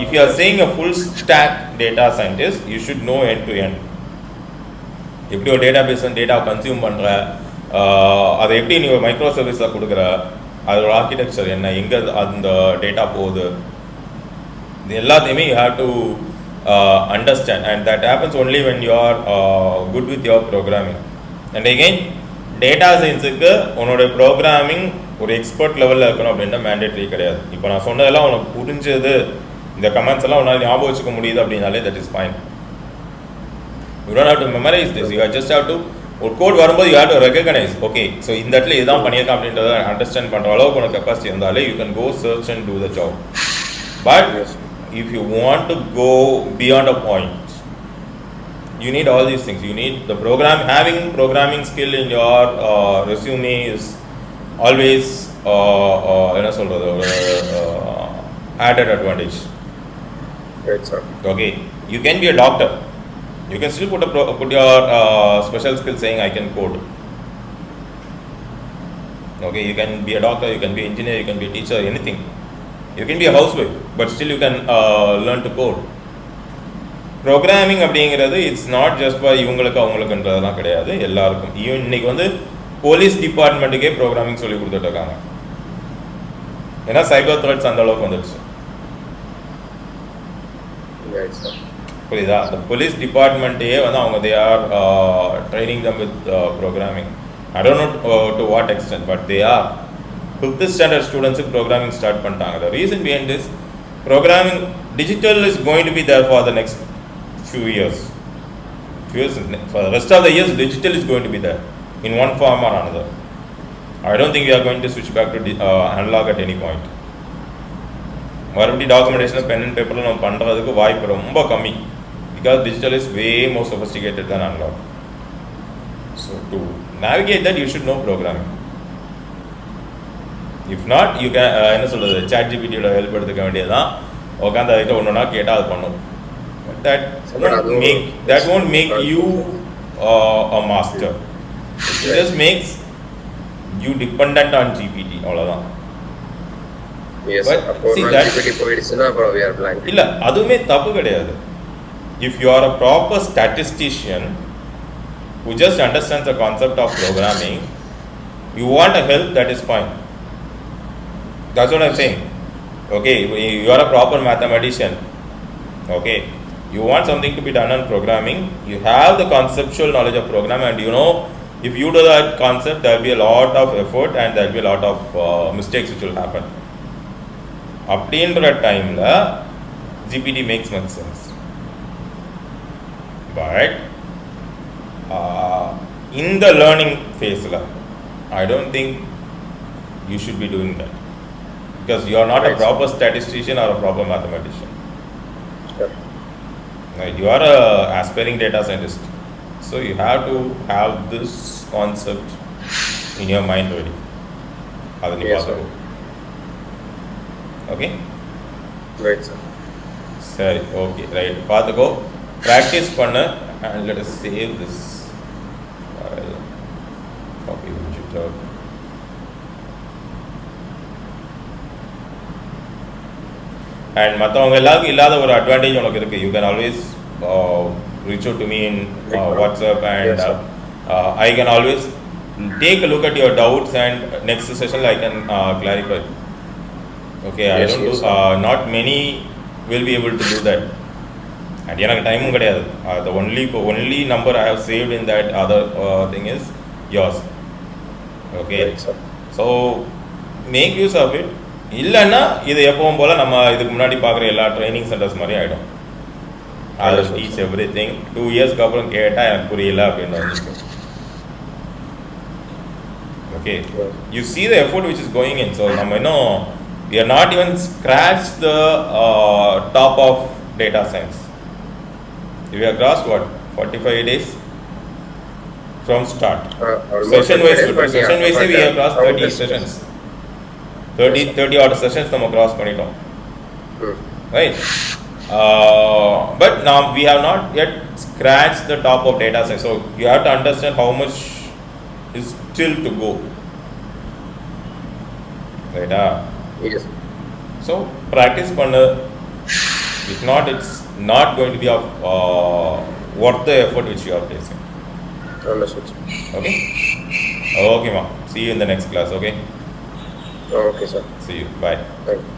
If you are saying a full stack data scientist, you should know end to end. எப்படி ஒரு டேட்டா பேஸ் டேட்டா கன்சியூம் பண்ணுற, அதை எப்படி நீ ஒரு மைக்ரோ சர்வீஸில் கொடுக்குற, அதோட ஆர்கிடெக்சர் என்ன, எங்கே அந்த டேட்டா போகுது, இது எல்லாத்தையுமே you have to understand. And that happens only when you are good with your programming. And again data சயின்ஸுக்கு உன்னோட ப்ரோக்ராமிங் ஒரு எக்ஸ்பர்ட் லெவலில் இருக்கணும் அப்படின்ற மேண்டேட்ரி கிடையாது. இப்போ நான் சொன்னதெல்லாம் உனக்கு புரிஞ்சது, இந்த கமெண்ட்ஸ் எல்லாம் உன்னால் ஞாபகம் வச்சுக்க முடியுது அப்படின்னாலே that is fine. You don't have to memorise this, you just have to ஒரு கோட் வரும்போது you have to recognise, okay so இந்த இடத்துல இதுதான் பண்ணியிருக்கேன் அப்படின்றத அண்டர்ஸ்டாண்ட் பண்ணுற அளவுக்கு உனக்கு கெப்பாசிட்டி இருந்தாலே you can go search and do the job. But if you want to go beyond a point, you need all these things. You need the having programming skill in your resume is always என்ன சொல்றது, added advantage. Right, sir. Okay, you can be a doctor, you can still put your special skill saying I can code. Okay, you can be a doctor, you can be an engineer, you can be a teacher, anything. You can be a housewife, but still you can learn to code. Programming அப்படிங்கிறது இட்ஸ் நாட் ஜஸ்ட் ஃபார் இவங்களுக்கு அவங்களுக்குன்றதெல்லாம் கிடையாது, எல்லாருக்கும். ஈவன் இன்னைக்கு வந்து போலீஸ் டிபார்ட்மெண்ட்டுக்கே ப்ரோக்ராமிங் சொல்லி கொடுத்துட்டு இருக்காங்க. ஏன்னா சைபர் த்ரெட்ஸ் அந்த அளவுக்கு வந்துடுச்சு. புரியுதா? அந்த போலீஸ் டிபார்ட்மெண்ட்டே வந்து அவங்க they are training them with programming. I don't know to what extend, but they are 5th standard ஸ்டூடெண்ட்ஸுக்கு ப்ரோக்ராமிங் ஸ்டார்ட் பண்ணிட்டாங்க. The reason behind this, programming digital is going to be there for the next few years. For the rest of the years, digital is going to be there in one form or another. I don't think we are going to switch back to analog at any point. மறுபடியும் டாக்குமெண்டேஷன் பென் அண்ட் பேப்பரில் நம்ம பண்ணுறதுக்கு வாய்ப்பு ரொம்ப கம்மி, because digital is way more sophisticated than analog. So to navigate that, you should know programming. If not, you can என்ன சொல்கிறது, ChatGPT-யோட ஹெல்ப் எடுத்துக்க வேண்டியதுதான். உட்காந்து அதுக்கிட்ட ஒன்று ஒன்றா கேட்டால் அது பண்ணும். That won't make you a master. It just makes you dependent on GPT. அவ்வளோதான். இல்லை, அதுவுமே தப்பு கிடையாது. If you are a proper statistician who just understands the concept of programming, you want a help, that is fine. That's what I'm saying. Okay, you are a proper mathematician. Okay, you want something to be done on programming, you have the conceptual knowledge of programming, and you know if you do that concept, there will be a lot of effort and there will be a lot of mistakes which will happen. அப்படின்ற டைமில் GPT makes much sense. But in the learning phase, I don't think you should be doing that, because you are not a proper statistician or a proper mathematician. Right? You are a aspiring data scientist, so you have to have this concept in your mind ready. Yes, sir. Okay? Right, sir. Sorry, okay, right. Paathuko, practice panna, and let us save this file. Copy it out. And மற்றவங்க எல்லாருக்கும் இல்லாத ஒரு அட்வான்டேஜ் உனக்கு இருக்குது. You can always reach out to me in WhatsApp, and I can always take a look at your doubts, and next session I can clarify. Okay, I don't do, not many will be able to do that, and எனக்கு டைமும் கிடையாது. The only number I have saved in that other thing is yours. Okay, so make use of it. இல்லைன்னா இது எப்பவும் போல் நம்ம இதுக்கு முன்னாடி பார்க்குற எல்லா ட்ரைனிங் சென்டர்ஸ் மாதிரி ஆகிடும். அதை டீச் எவ்ரி திங் 2 இயர்ஸ்க்கு அப்புறம் கேட்டால் எனக்கு புரியல அப்படின்னு வந்துருக்கு. Okay, you see the effort which is going in. So நம்ம இன்னும் we are not even scratched the top of data science. We have crossed what, 45 days? from start. Almost Session wise, but yeah, session wise but, we have crossed how 30 does- sessions. 30 odd sessions நம்ம cross பண்ணிட்டோம். Right? But now we have not yet scratched the top of data science. So you have to understand how much is still to go. Right? Yes. So practice பண்ணு. If not, it's not going to be of worth the effort which you are placing. Understood. Okay? Okay, ma. See you in the next class. Okay? Okay, sir. See you. Bye. Thank you.